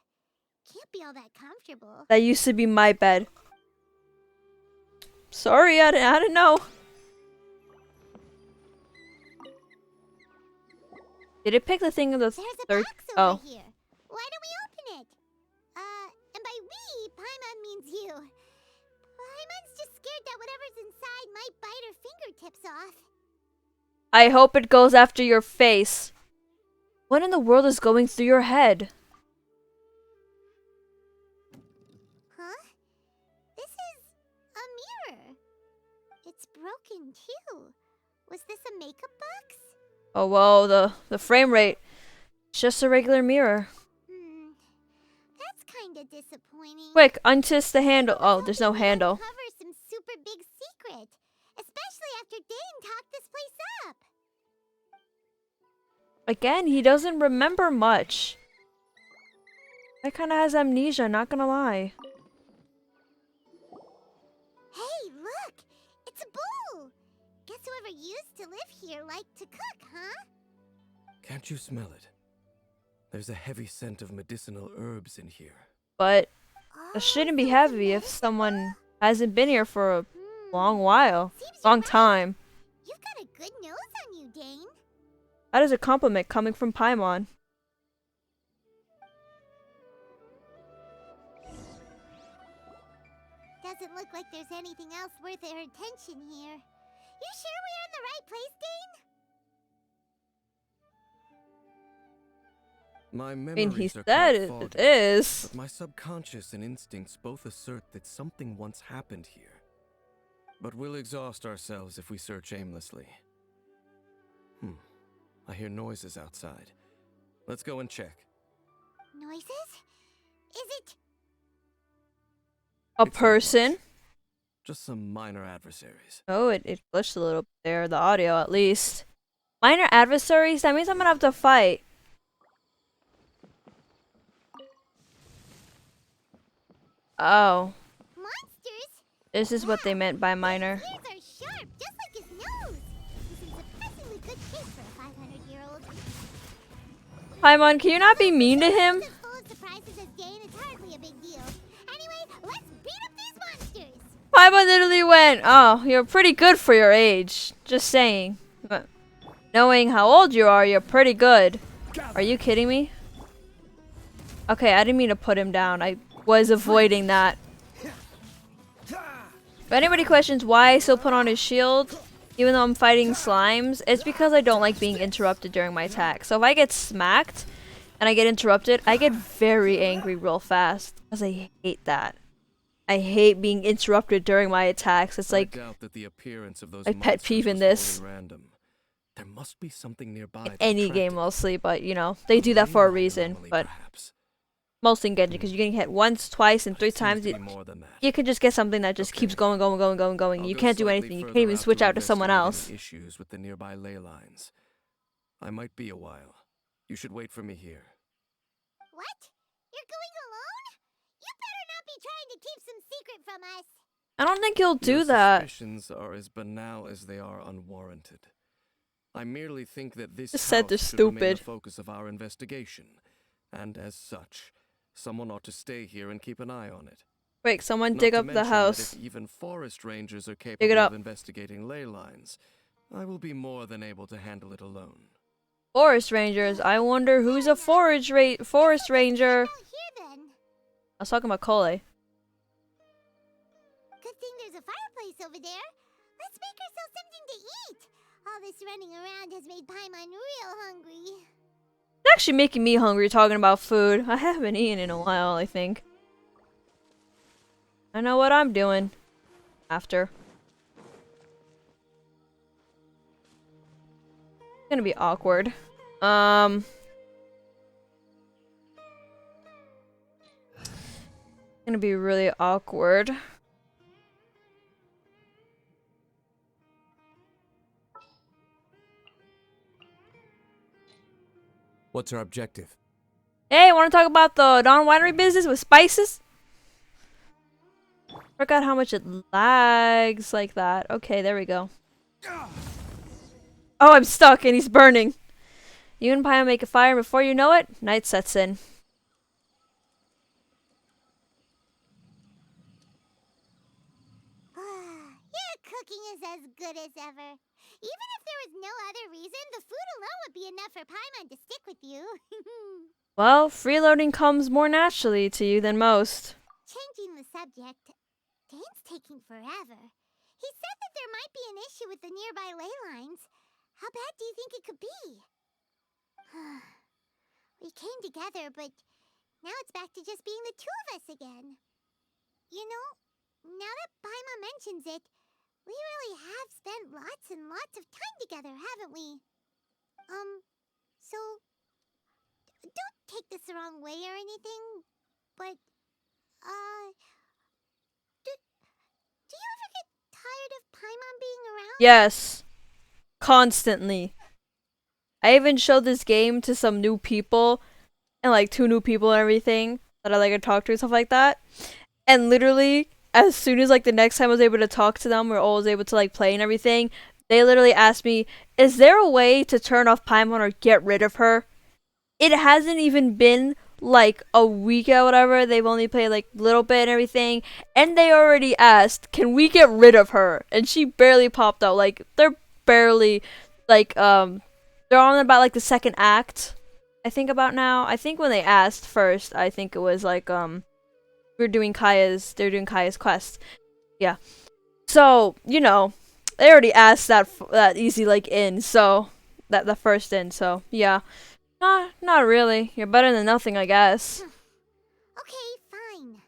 Speaker 3: Can't be all that comfortable.
Speaker 1: That used to be my bed. Sorry, I didn't know. Did it pick the thing of the
Speaker 3: There's a
Speaker 1: third?
Speaker 3: box
Speaker 1: Oh.
Speaker 3: over here. Why don't we open it? And by we, Paimon means you. Paimon's just scared that whatever's inside might bite her fingertips off.
Speaker 1: I hope it goes after your face. What in the world is going through your head?
Speaker 3: Huh? This is a mirror. It's broken too. Was this a makeup box?
Speaker 1: Oh, whoa, the frame rate. It's just a regular mirror.
Speaker 3: That's kinda disappointing.
Speaker 1: Quick, untwist the handle. Oh, there's no handle.
Speaker 3: Uncover some super big secret, especially after Dane talked this place up.
Speaker 1: Again, he doesn't remember much. That kind of has amnesia, not gonna lie.
Speaker 3: Hey, look! It's a bowl! Guess whoever used to live here liked to cook, huh?
Speaker 6: Can't you smell it? There's a heavy scent of medicinal herbs in here.
Speaker 1: But
Speaker 3: Oh,
Speaker 1: it shouldn't be
Speaker 3: so
Speaker 1: heavy if
Speaker 3: medicinal?
Speaker 1: someone hasn't been here for a long while.
Speaker 3: Seems you're
Speaker 1: Long
Speaker 3: right.
Speaker 1: time.
Speaker 3: You've got a good nose on you, Dane.
Speaker 1: That is a compliment coming from Paimon.
Speaker 3: Doesn't look like there's anything else worth our attention here. You sure we're in the right place, Dane?
Speaker 6: My
Speaker 1: I
Speaker 6: memories
Speaker 1: mean, he
Speaker 6: are
Speaker 1: said
Speaker 6: quite
Speaker 1: it
Speaker 6: foggy,
Speaker 1: is.
Speaker 6: but my subconscious and instincts both assert that something once happened here. But we'll exhaust ourselves if we search aimlessly. I hear noises outside. Let's go and check.
Speaker 3: Noises? Is it?
Speaker 1: A
Speaker 6: It's not
Speaker 1: person?
Speaker 6: much. Just some minor adversaries.
Speaker 1: Oh, it glitched a little bit there. The audio, at least. Minor adversaries? That means I'm gonna have to fight. Oh.
Speaker 3: Monsters?
Speaker 1: This is what they meant by minor.
Speaker 3: His ears are sharp, just like his nose. He's in surprisingly good shape for a 500-year-old.
Speaker 1: Paimon, can you not be mean to him?
Speaker 3: As full of surprises as Dane, it's hardly a big deal. Anyway, let's beat up these monsters.
Speaker 1: Paimon literally went, oh, you're pretty good for your age. Just saying. But knowing how old you are, you're pretty good. Are you kidding me? Okay, I didn't mean to put him down. I was avoiding that. If anybody questions why I still put on his shield, even though I'm fighting slimes, it's because I don't like being interrupted during my attack. So if I get smacked and I get interrupted, I get very angry real fast. Because I hate that. I hate being interrupted during my attacks. It's like
Speaker 6: I doubt that the appearance of those
Speaker 1: my pet
Speaker 6: monsters
Speaker 1: peeve in
Speaker 6: was
Speaker 1: this.
Speaker 6: wholly random. There must be something nearby. that
Speaker 1: any
Speaker 6: attracted
Speaker 1: game
Speaker 6: them.
Speaker 1: mostly, but you know, they do that for a reason.
Speaker 6: Anomaly,
Speaker 1: But
Speaker 6: perhaps.
Speaker 1: mostly in Genji, because you're getting hit once, twice, and
Speaker 6: But
Speaker 1: three
Speaker 6: it seems
Speaker 1: times.
Speaker 6: to be more than that.
Speaker 1: You can just get something that just
Speaker 6: Okay.
Speaker 1: keeps going.
Speaker 6: I'll
Speaker 1: You
Speaker 6: go
Speaker 1: can't do
Speaker 6: slightly
Speaker 1: anything. You can't
Speaker 6: further
Speaker 1: even switch out to someone
Speaker 6: investigate
Speaker 1: else.
Speaker 6: any issues with the nearby ley lines. I might be a while. You should wait for me here.
Speaker 3: What? You're going alone? You better not be trying to keep some secret from us.
Speaker 1: I don't think he'll do
Speaker 6: Your
Speaker 1: that.
Speaker 6: suspicions are as banal as they are unwarranted. I merely think that this
Speaker 1: Just said
Speaker 6: house
Speaker 1: they're
Speaker 6: should remain the
Speaker 1: stupid.
Speaker 6: focus of our investigation, and as such, someone ought to stay here and keep an eye on it.
Speaker 1: Wait, someone
Speaker 6: Not
Speaker 1: dig
Speaker 6: to
Speaker 1: up the
Speaker 6: mention that
Speaker 1: house.
Speaker 6: if even forest rangers are
Speaker 1: it
Speaker 6: capable
Speaker 1: up.
Speaker 6: of investigating ley lines, I will be more than able to handle it alone.
Speaker 1: Forest rangers. I wonder who's a forest ranger.
Speaker 3: Out here then.
Speaker 1: I was talking about Cole.
Speaker 3: Good thing there's a fireplace over there. Let's make ourselves something to eat. All this running around has made Paimon real hungry.
Speaker 1: It's actually making me hungry talking about food. I haven't eaten in a while, I think. I know what I'm doing. after. It's gonna be awkward. Gonna be really awkward.
Speaker 5: What's our objective?
Speaker 1: Hey, want to talk about the non-winery business with spices? Forgot how much it lags like that. Okay, there we go. Oh, I'm stuck and he's burning. You and Paimon make a fire, and before you know it, night sets in.
Speaker 3: Your cooking is as good as ever. Even if there was no other reason, the food alone would be enough for Paimon to stick with you.
Speaker 1: Well, freeloading comes more naturally to you than most.
Speaker 3: Changing the subject, Dane's taking forever. He said that there might be an issue with the nearby ley lines. How bad do you think it could be? We came together, but now it's back to just being the two of us again. You know, now that Paimon mentions it, we really have spent lots and lots of time together, haven't we? So, don't take this the wrong way or anything, but, do you ever get tired of Paimon being around?
Speaker 1: Yes. Constantly. I even showed this game to some new people, and like 2 new people and everything that I like to talk to and stuff like that. And literally, as soon as like the next time I was able to talk to them, or I was able to like play and everything, they literally asked me, "Is there a way to turn off Paimon or get rid of her?" It hasn't even been like a week or whatever. They've only played like a little bit and everything, and they already asked, "Can we get rid of her?" And she barely popped out. Like they're barely like they're on about like the second act. I think about now. I think when they asked first, I think it was like they're doing Kaeya's quest. Yeah. So, you know, they already asked that easy like in, so that the first in, so yeah. Not really. You're better than nothing, I guess.
Speaker 3: Okay, fine.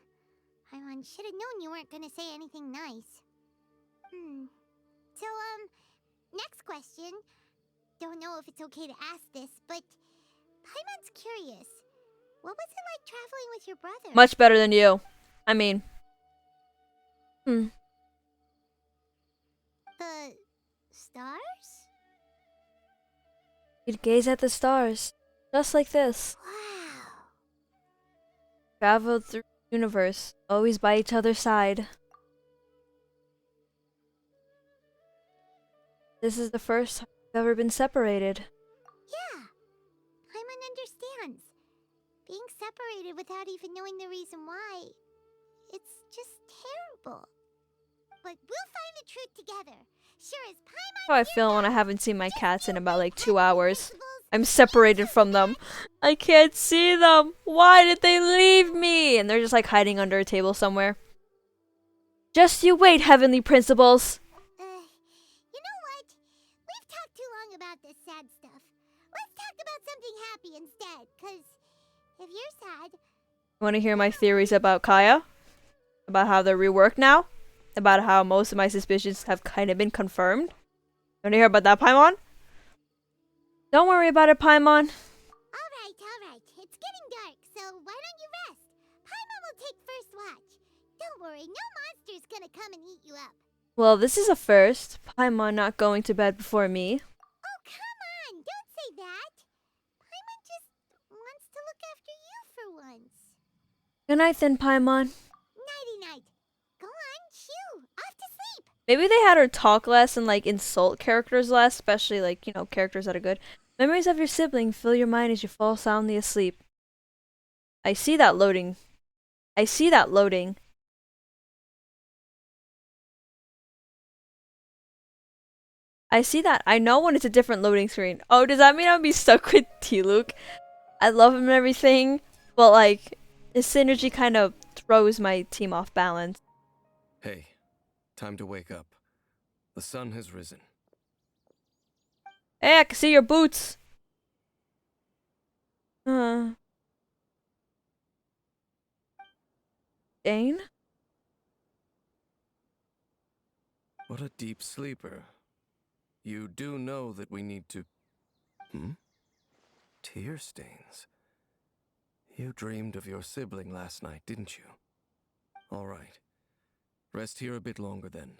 Speaker 3: Paimon should have known you weren't gonna say anything nice. So, next question. Don't know if it's okay to ask this, but Paimon's curious. What was it like traveling with your brother?
Speaker 1: Much better than you. I mean,
Speaker 3: The stars?
Speaker 1: you'd gaze at the stars, just like this.
Speaker 3: Wow.
Speaker 1: Traveled through the universe, always by each other's side. This is the first time we've ever been separated.
Speaker 3: Yeah. Paimon understands. Being separated without even knowing the reason why. It's just terrible. But we'll find the truth together. Sure as Paimon.
Speaker 1: How I feel when I haven't seen my cats in about like 2 hours. I'm separated from them. I can't see them. Why did they leave me? And they're just like hiding under a table somewhere. Just you wait, heavenly principles.
Speaker 3: You know what? We've talked too long about this sad stuff. Let's talk about something happy instead, cause if you're sad...
Speaker 1: Want to hear my theories about Kaeya? About how they're reworked now? About how most of my suspicions have kind of been confirmed? Want to hear about that, Paimon? Don't worry about it, Paimon.
Speaker 3: Alright. It's getting dark, so why don't you rest? Paimon will take first watch. Don't worry, no monster's gonna come and eat you up.
Speaker 1: Well, this is a first. Paimon not going to bed before me.
Speaker 3: Oh, come on! Don't say that! Paimon just wants to look after you for once.
Speaker 1: Good night then, Paimon.
Speaker 3: Nighty-night. Go on, shoo! Off to sleep!
Speaker 1: Maybe they had her talk less and like insult characters less, especially like, you know, characters that are good. Memories of your sibling fill your mind as you fall soundly asleep. I see that loading. I see that loading. I see that. I know when it's a different loading screen. Oh, does that mean I'll be stuck with T-Luke? I love him and everything, but like, his synergy kind of throws my team off balance.
Speaker 6: Hey, time to wake up. The sun has risen.
Speaker 1: Hey, I can see your boots. Dane?
Speaker 6: What a deep sleeper. You do know that we need to... Tear stains. You dreamed of your sibling last night, didn't you? All right. Rest here a bit longer then.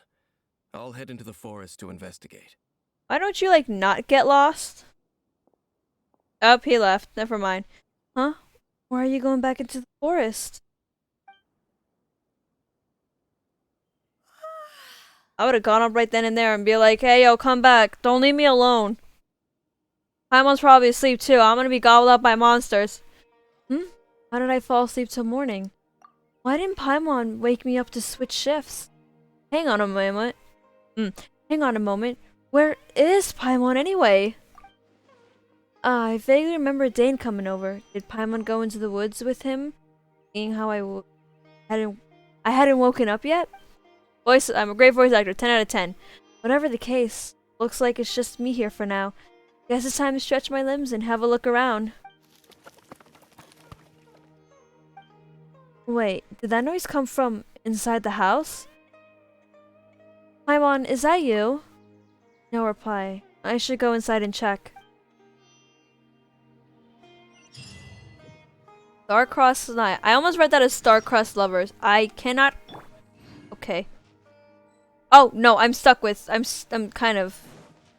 Speaker 6: I'll head into the forest to investigate.
Speaker 1: Why don't you, like, not get lost? Oh, he left. Never mind. Huh? Why are you going back into the forest? I would have gone up right then and there and be like, hey, yo, come back. Don't leave me alone. Paimon's probably asleep too. I'm gonna be gobbled up by monsters. Why did I fall asleep till morning? Why didn't Paimon wake me up to switch shifts? Hang on a moment. Hang on a moment. Where is Paimon anyway? I vaguely remember Dane coming over. Did Paimon go into the woods with him? Seeing how I hadn't woken up yet? I'm a great voice actor, 10 out of 10. Whatever the case, looks like it's just me here for now. Guess it's time to stretch my limbs and have a look around. Wait, did that noise come from inside the house? Paimon, is that you? No reply. I should go inside and check. Star-crossed night. I almost read that as star-crossed lovers. I cannot... Okay. Oh, no, I'm stuck with... I'm kind of...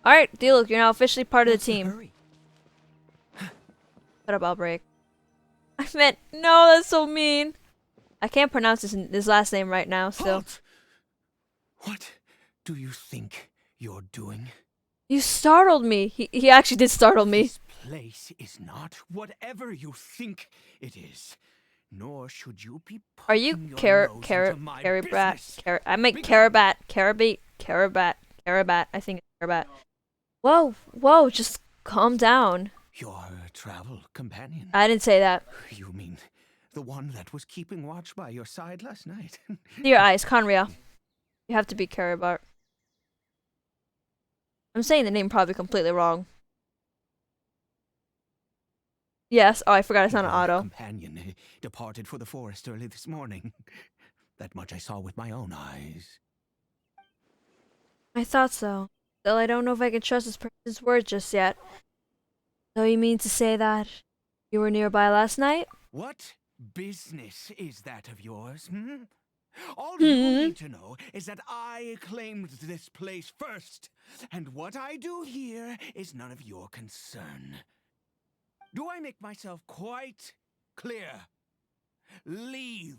Speaker 1: Alright, Diluc, you're now officially part of the team. Shut up, I'll break. I meant... No, that's so mean. I can't pronounce his last name right now, still.
Speaker 2: Halt! What do you think you're doing?
Speaker 1: You startled me. He actually did startle me.
Speaker 2: This place is not whatever you think it is. Nor should you be
Speaker 1: Are you
Speaker 2: poking your
Speaker 1: Carabat?
Speaker 2: nose into my business.
Speaker 1: I meant Carabat. I think it's Carabat. Whoa, just calm down.
Speaker 2: Your travel companion.
Speaker 1: I didn't say that.
Speaker 2: You mean the one that was keeping watch by your side last night?
Speaker 1: See your eyes, Khaenri'ah. You have to be Carabat. I'm saying the name probably completely wrong. Yes. Oh, I forgot it's not an
Speaker 2: Your
Speaker 1: auto.
Speaker 2: companion departed for the forest early this morning. That much I saw with my own eyes.
Speaker 1: I thought so. Still, I don't know if I can trust this person's words just yet. So you mean to say that you were nearby last night?
Speaker 2: What business is that of yours? All you need to know is that I claimed this place first, and what I do here is none of your concern. Do I make myself quite clear? Leave.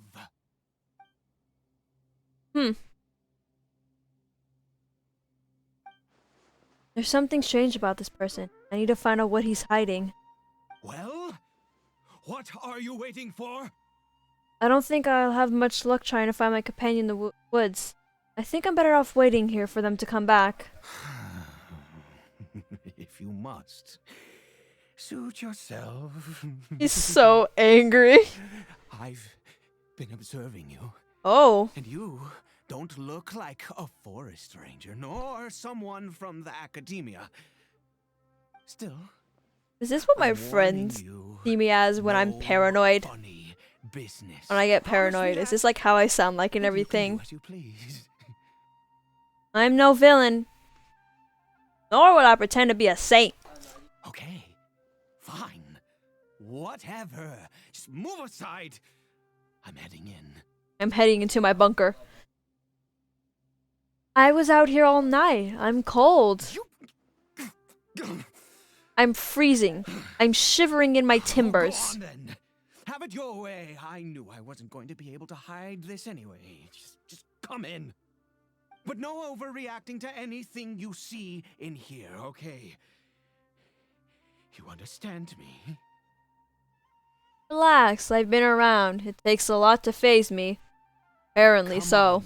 Speaker 1: There's something strange about this person. I need to find out what he's hiding.
Speaker 2: Well, what are you waiting for?
Speaker 1: I don't think I'll have much luck trying to find my companion in the woods. I think I'm better off waiting here for them to come back.
Speaker 2: If you must, suit yourself.
Speaker 1: He's so angry.
Speaker 2: I've been observing you.
Speaker 1: Oh.
Speaker 2: And you don't look like a forest ranger, nor someone from the academia. Still,
Speaker 1: Is this what my
Speaker 2: I'm
Speaker 1: friends
Speaker 2: warning you,
Speaker 1: see me as when I'm
Speaker 2: no
Speaker 1: paranoid?
Speaker 2: funny business.
Speaker 1: When I get
Speaker 2: Promise me
Speaker 1: paranoid. Is
Speaker 2: that,
Speaker 1: this like how I sound like and
Speaker 2: and you can do
Speaker 1: everything?
Speaker 2: as you please.
Speaker 1: I'm no villain. Nor would I pretend to be a saint.
Speaker 2: Okay, fine. Whatever. Just move aside. I'm heading in.
Speaker 1: I'm heading into my bunker. I was out here all night. I'm cold. I'm freezing. I'm shivering in my timbers.
Speaker 2: Go on, then. Have it your way. I knew I wasn't going to be able to hide this anyway. Just come in. But no overreacting to anything you see in here, okay? You understand me?
Speaker 1: Relax, I've been around. It takes a lot to faze me. Apparently
Speaker 2: Come
Speaker 1: so.
Speaker 2: on,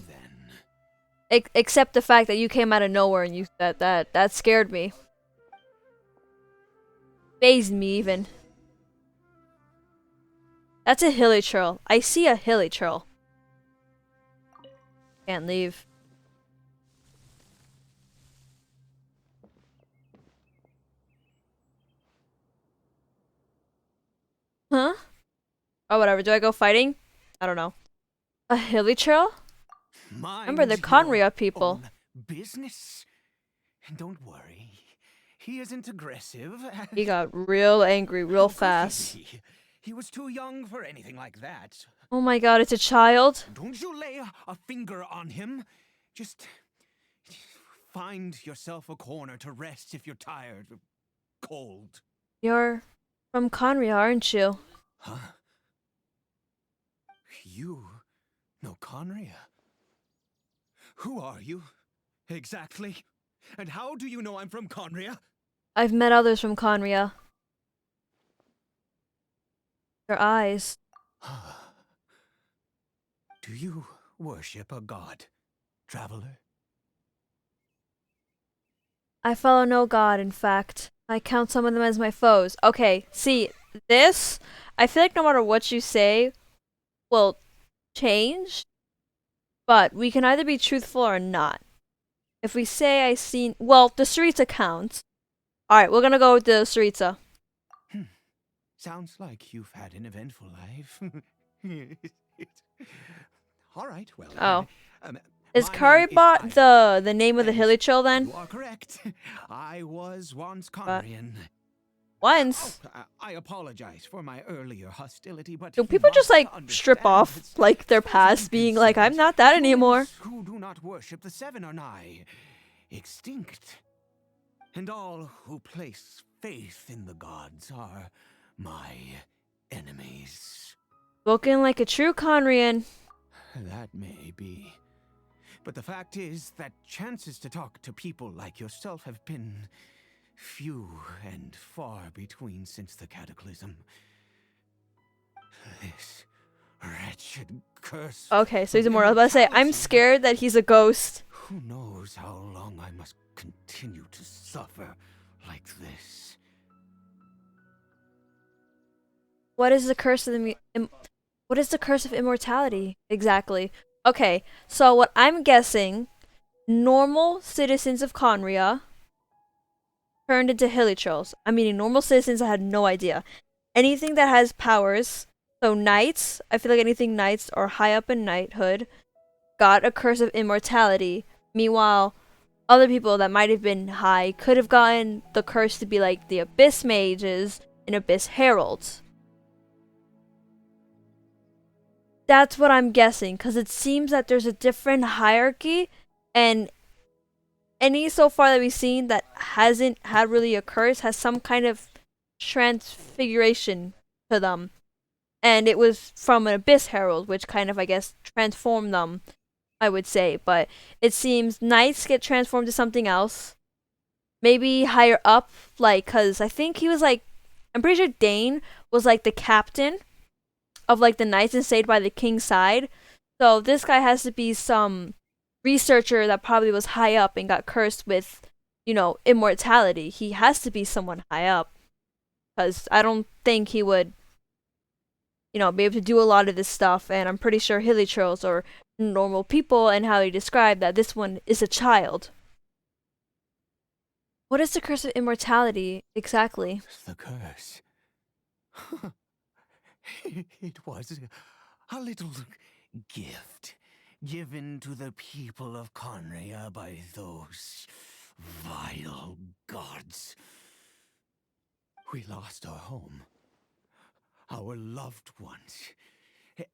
Speaker 2: then.
Speaker 1: Except the fact that you came out of nowhere and you that scared me. Phased me even. That's a hilly churl. I see a hilly churl. Can't leave. Huh? Oh, whatever. Do I go fighting? I don't know. A hilly churl? Remember, they're
Speaker 2: Mind your
Speaker 1: Khaenri'ah people.
Speaker 2: own
Speaker 7: business. Don't worry. He isn't aggressive.
Speaker 1: He got real angry real
Speaker 7: How could
Speaker 1: fast.
Speaker 7: he be? He was too young for anything like that.
Speaker 1: Oh my god, it's a child?
Speaker 7: Don't you lay a finger on him. Just find yourself a corner to rest if you're tired or cold.
Speaker 1: You're from Khaenri'ah, aren't you?
Speaker 7: Huh? You know Khaenri'ah? Who are you, exactly? And how do you know I'm from Khaenri'ah?
Speaker 1: I've met others from Khaenri'ah. Your eyes.
Speaker 7: Do you worship a god, traveler?
Speaker 1: I follow no god, in fact. I count some of them as my foes. Okay, see, this, I feel like no matter what you say, will change, but we can either be truthful or not. If we say I seen, well, the Saritsa counts. Alright, we're gonna go with the Saritsa.
Speaker 7: Sounds like you've had an eventful life. All right, well.
Speaker 1: Oh. Is
Speaker 7: my name
Speaker 1: Khaenri'ah
Speaker 7: Kaeya,
Speaker 1: the name of the
Speaker 7: and
Speaker 1: hilly chill then?
Speaker 7: You are correct. I was once Khaenri'an.
Speaker 1: Once?
Speaker 7: Oh, I apologize for my earlier hostility, but
Speaker 1: Do
Speaker 7: you
Speaker 1: people just
Speaker 7: must
Speaker 1: like strip
Speaker 7: understand
Speaker 1: off
Speaker 7: it's
Speaker 1: like their
Speaker 7: far
Speaker 1: past,
Speaker 7: from
Speaker 1: being like, I'm
Speaker 7: concerned.
Speaker 1: not that anymore?
Speaker 7: Those who do not worship the Seven are nigh extinct, and all who place faith in the gods are my enemies.
Speaker 1: Spoken like a true Khaenri'an.
Speaker 7: That may be. But the fact is that chances to talk to people like yourself have been few and far between since the cataclysm. This wretched curse.
Speaker 1: Okay, so he's
Speaker 7: of
Speaker 1: immortal. I was about to say, I'm
Speaker 7: immortality.
Speaker 1: scared that he's a ghost.
Speaker 7: Who knows how long I must continue to suffer like this?
Speaker 1: What is the curse of what is the curse of immortality exactly? Okay, so what I'm guessing, normal citizens of Khaenri'ah turned into hilichurls. I mean, normal citizens, I had no idea. Anything that has powers, so knights, I feel like anything knights or high up in knighthood, got a curse of immortality. Meanwhile, other people that might have been high could have gotten the curse to be like the abyss mages and abyss heralds. That's what I'm guessing, because it seems that there's a different hierarchy, and any so far that we've seen that hasn't had really a curse has some kind of transfiguration to them. And it was from an abyss herald, which kind of, I guess, transformed them, I would say. But it seems knights get transformed to something else. Maybe higher up, like, because I think he was like, I'm pretty sure Dane was like the captain of like the knights and stayed by the king's side. So this guy has to be some researcher that probably was high up and got cursed with, you know, immortality. He has to be someone high up, because I don't think he would, you know, be able to do a lot of this stuff. And I'm pretty sure hilichurls are normal people, and how he described that this one is a child. What is the curse of immortality exactly?
Speaker 7: The curse. It was a little gift given to the people of Khaenri'ah by those vile gods. We lost our home, our loved ones,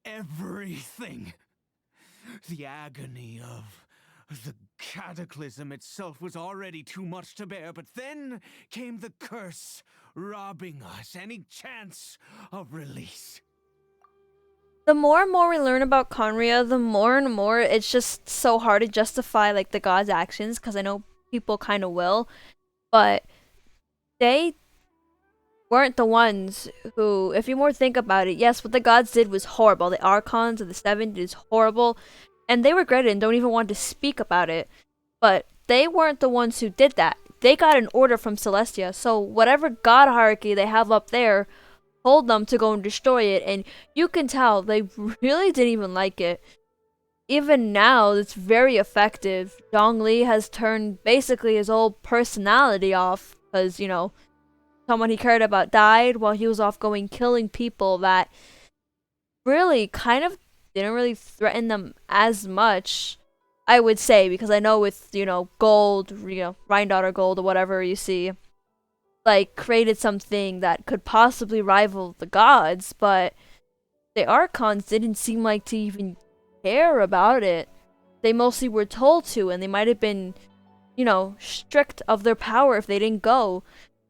Speaker 7: everything. The agony of the cataclysm itself was already too much to bear, but then came the curse, robbing us any chance of release.
Speaker 1: The more and more we learn about Khaenri'ah, the more and more it's just so hard to justify like the gods' actions, because I know people kind of will, but they weren't the ones who, if you more think about it, yes, what the gods did was horrible. The Archons of the Seven is horrible, and they regret it and don't even want to speak about it, but they weren't the ones who did that. They got an order from Celestia, so whatever god hierarchy they have up there told them to go and destroy it, and you can tell they really didn't even like it. Even now, it's very effective. Zhongli has turned basically his whole personality off, because, you know, someone he cared about died while he was off going killing people that really kind of didn't really threaten them as much. I would say, because I know with, you know, gold, you know, Rhine gold or whatever you see, like, created something that could possibly rival the gods, but the Archons didn't seem like to even care about it. They mostly were told to, and they might have been, you know, strict of their power if they didn't go.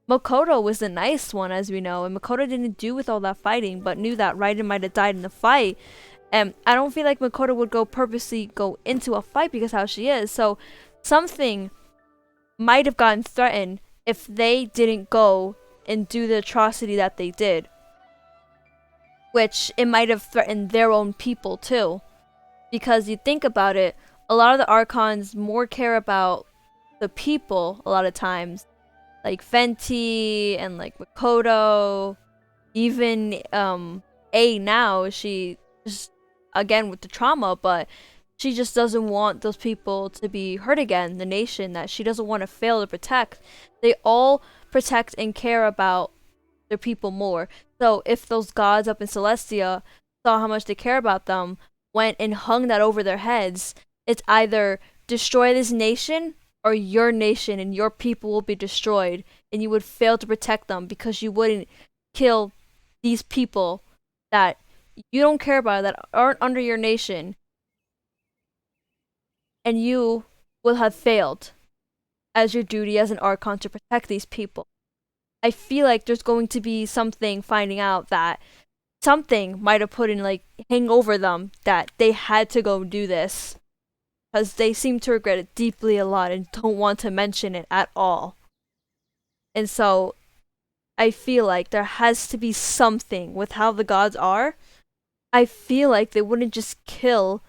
Speaker 1: Makoto was the nice one, as we know, and Makoto didn't do with all that fighting, but knew that Raiden might have died in the fight. And I don't feel like Makoto would purposely go into a fight because how she is. So something might have gotten threatened if they didn't go and do the atrocity that they did. Which it might have threatened their own people too. Because you think about it, a lot of the Archons more care about the people a lot of times. Like Fenty and like Makoto. Even A now, she just, again with the trauma, but she just doesn't want those people to be hurt again, the nation that she doesn't want to fail to protect. They all protect and care about their people more. So if those gods up in Celestia saw how much they care about them, went and hung that over their heads, it's either destroy this nation or your nation and your people will be destroyed, and you would fail to protect them because you wouldn't kill these people that you don't care about, that aren't under your nation, and you will have failed as your duty as an Archon to protect these people. I feel like there's going to be something finding out that something might have put in, like, hang over them that they had to go do this. Because they seem to regret it deeply a lot and don't want to mention it at all. And so, I feel like there has to be something with how the gods are. I feel like they wouldn't just kill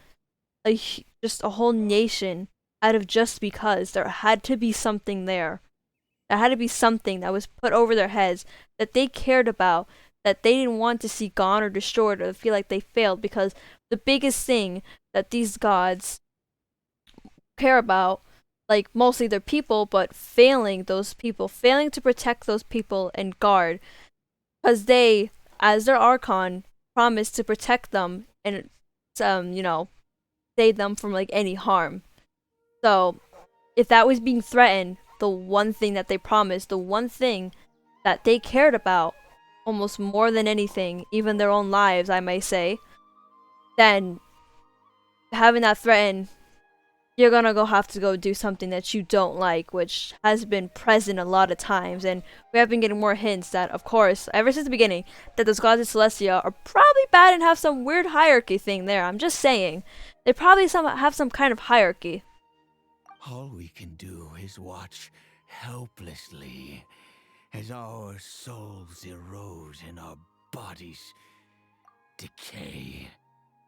Speaker 1: just a whole nation out of just because. There had to be something there. There had to be something that was put over their heads that they cared about, that they didn't want to see gone or destroyed or feel like they failed, because the biggest thing that these gods care about, like mostly their people, but failing those people, failing to protect those people and guard, because they, as their Archon, promised to protect them and, you know, save them from like any harm. So, if that was being threatened, the one thing that they promised, the one thing that they cared about almost more than anything, even their own lives, I may say, then having that threatened, you're gonna have to go do something that you don't like, which has been present a lot of times, and we have been getting more hints that, of course, ever since the beginning, that those gods of Celestia are probably bad and have some weird hierarchy thing there. I'm just saying. They probably have some kind of hierarchy.
Speaker 7: All we can do is watch helplessly as our souls erode and our bodies decay.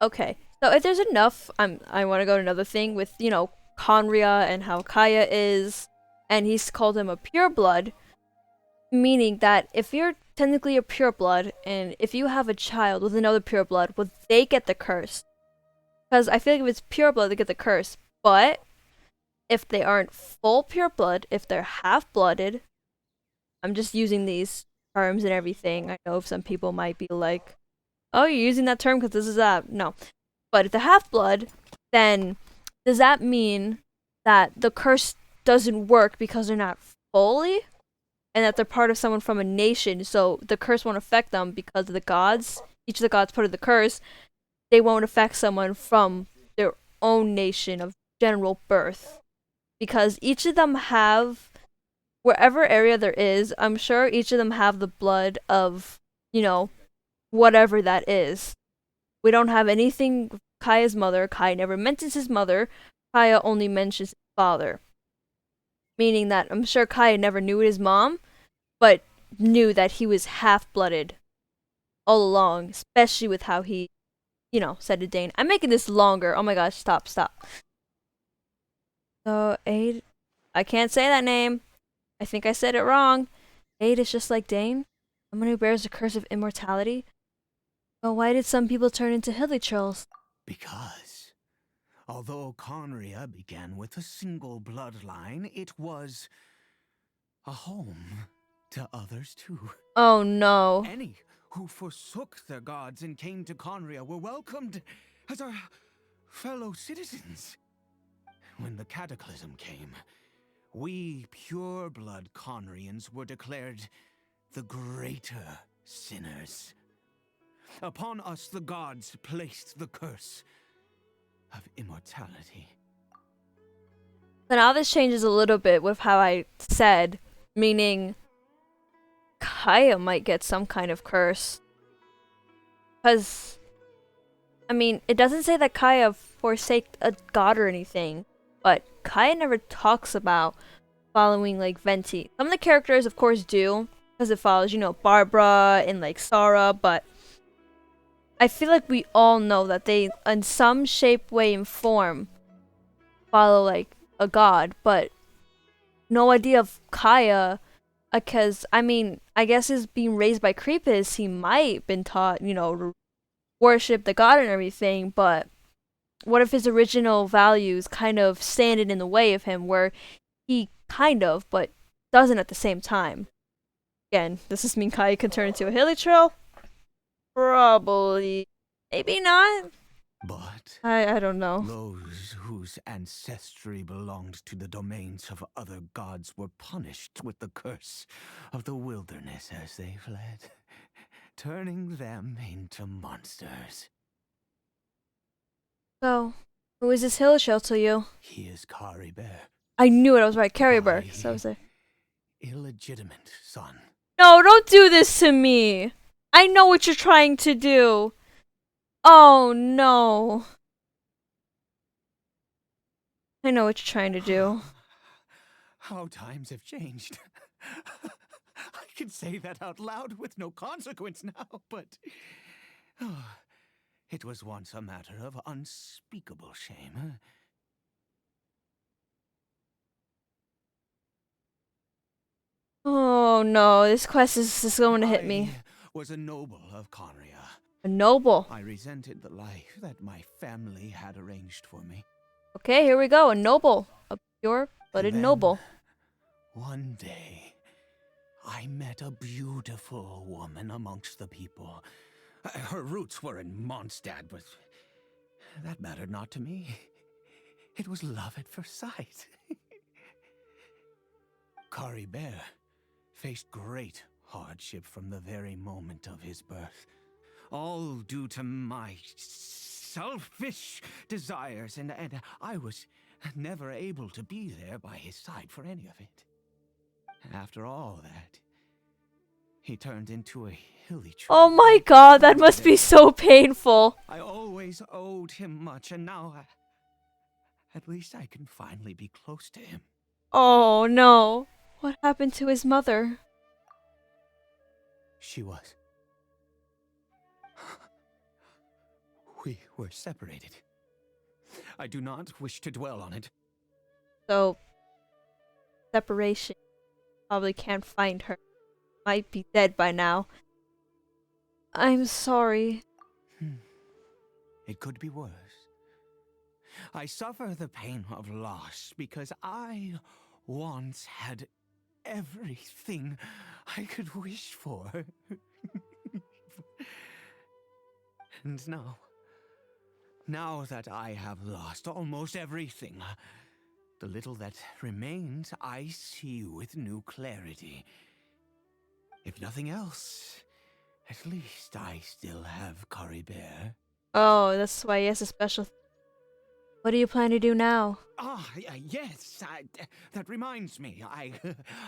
Speaker 1: Okay, so if there's enough, I want to go to another thing with, you know, Khaenri'ah and how Kaeya is, and he's called him a pureblood, meaning that if you're technically a pureblood, and if you have a child with another pureblood, will they get the curse? Because I feel like if it's pureblood, they get the curse, but if they aren't full pureblood, if they're half-blooded, I'm just using these terms and everything. I know some people might be like, oh, you're using that term because this is that. No. But if they're half-blood, then does that mean that the curse doesn't work because they're not fully? And that they're part of someone from a nation, so the curse won't affect them because of the gods? Each of the gods put in the curse. They won't affect someone from their own nation of general birth. Because each of them have, wherever area there is, I'm sure each of them have the blood of, you know, whatever that is. We don't have anything with Kaeya's mother. Kaeya never mentions his mother. Kaeya only mentions his father. Meaning that I'm sure Kaeya never knew his mom, but knew that he was half-blooded all along, especially with how he, you know, said to Dane. I'm making this longer. Oh my gosh, stop. So, Aid, I can't say that name. I think I said it wrong. Aid is just like Dane, someone who bears the curse of immortality. But why did some people turn into hilly trolls?
Speaker 7: Because, although Khaenri'ah began with a single bloodline, it was a home to others too.
Speaker 1: Oh no.
Speaker 7: Any who forsook their gods and came to Khaenri'ah were welcomed as our fellow citizens. when the cataclysm came, we pure-blood Khaenri'ahs were declared the greater sinners. Upon us the gods placed the curse of immortality.
Speaker 1: So now this changes a little bit with how I said, meaning Kaeya might get some kind of curse. Because, I mean, it doesn't say that Kaeya forsake a god or anything, but Kaeya never talks about following, like, Venti. Some of the characters, of course, do, because it follows, you know, Barbara and, like, Sarah, but I feel like we all know that they, in some shape, way, and form, follow, like, a god, but no idea of Kaeya, because, I mean, I guess he's being raised by Creepus, he might been taught, you know, to worship the god and everything, but what if his original values kind of standing in the way of him, where he kind of, but doesn't at the same time? Again, does this mean Kaeya can turn into a Hilichurl? Probably. Maybe not.
Speaker 7: But
Speaker 1: I don't know.
Speaker 7: those whose ancestry belonged to the domains of other gods were punished with the curse of the wilderness as they fled, turning them into monsters.
Speaker 1: So, who is this Hilichurl to you?
Speaker 7: He is Khaenri'ah,
Speaker 1: I knew it, I was right. Carrie
Speaker 7: my
Speaker 1: Burke. So I was like,
Speaker 7: illegitimate son.
Speaker 1: no, don't do this to me. I know what you're trying to do. Oh no. I know what you're trying to do.
Speaker 7: How times have changed. I can say that out loud with no consequence now, but it was once a matter of unspeakable shame.
Speaker 1: Oh no, this quest is going to hit me.
Speaker 7: I was a noble of Khaenri'ah.
Speaker 1: A noble.
Speaker 7: I resented the life that my family had arranged for me.
Speaker 1: Okay, here we go. A noble. A pure-blooded
Speaker 7: Then,
Speaker 1: noble.
Speaker 7: One day, I met a beautiful woman amongst the people. Her roots were in Mondstadt, but that mattered not to me. It was love at first sight. Khaenri'ah faced great hardship from the very moment of his birth, all due to my selfish desires, and I was never able to be there by his side for any of it. After all that, he turned into a Hilichurl.
Speaker 1: Oh my god, that must be so painful.
Speaker 7: I always owed him much, and now at least I can finally be close to him.
Speaker 1: Oh no. What happened to his mother?
Speaker 7: She was. We were separated. I do not wish to dwell on it.
Speaker 1: So, separation. Probably can't find her. Might be dead by now. I'm sorry.
Speaker 7: It could be worse. I suffer the pain of loss because I once had everything I could wish for. And now that I have lost almost everything, the little that remains I see with new clarity. If nothing else, at least I still have Khaenri'ah.
Speaker 1: Oh, that's why he has a special... What do you plan to do now?
Speaker 7: Yes, that reminds me. I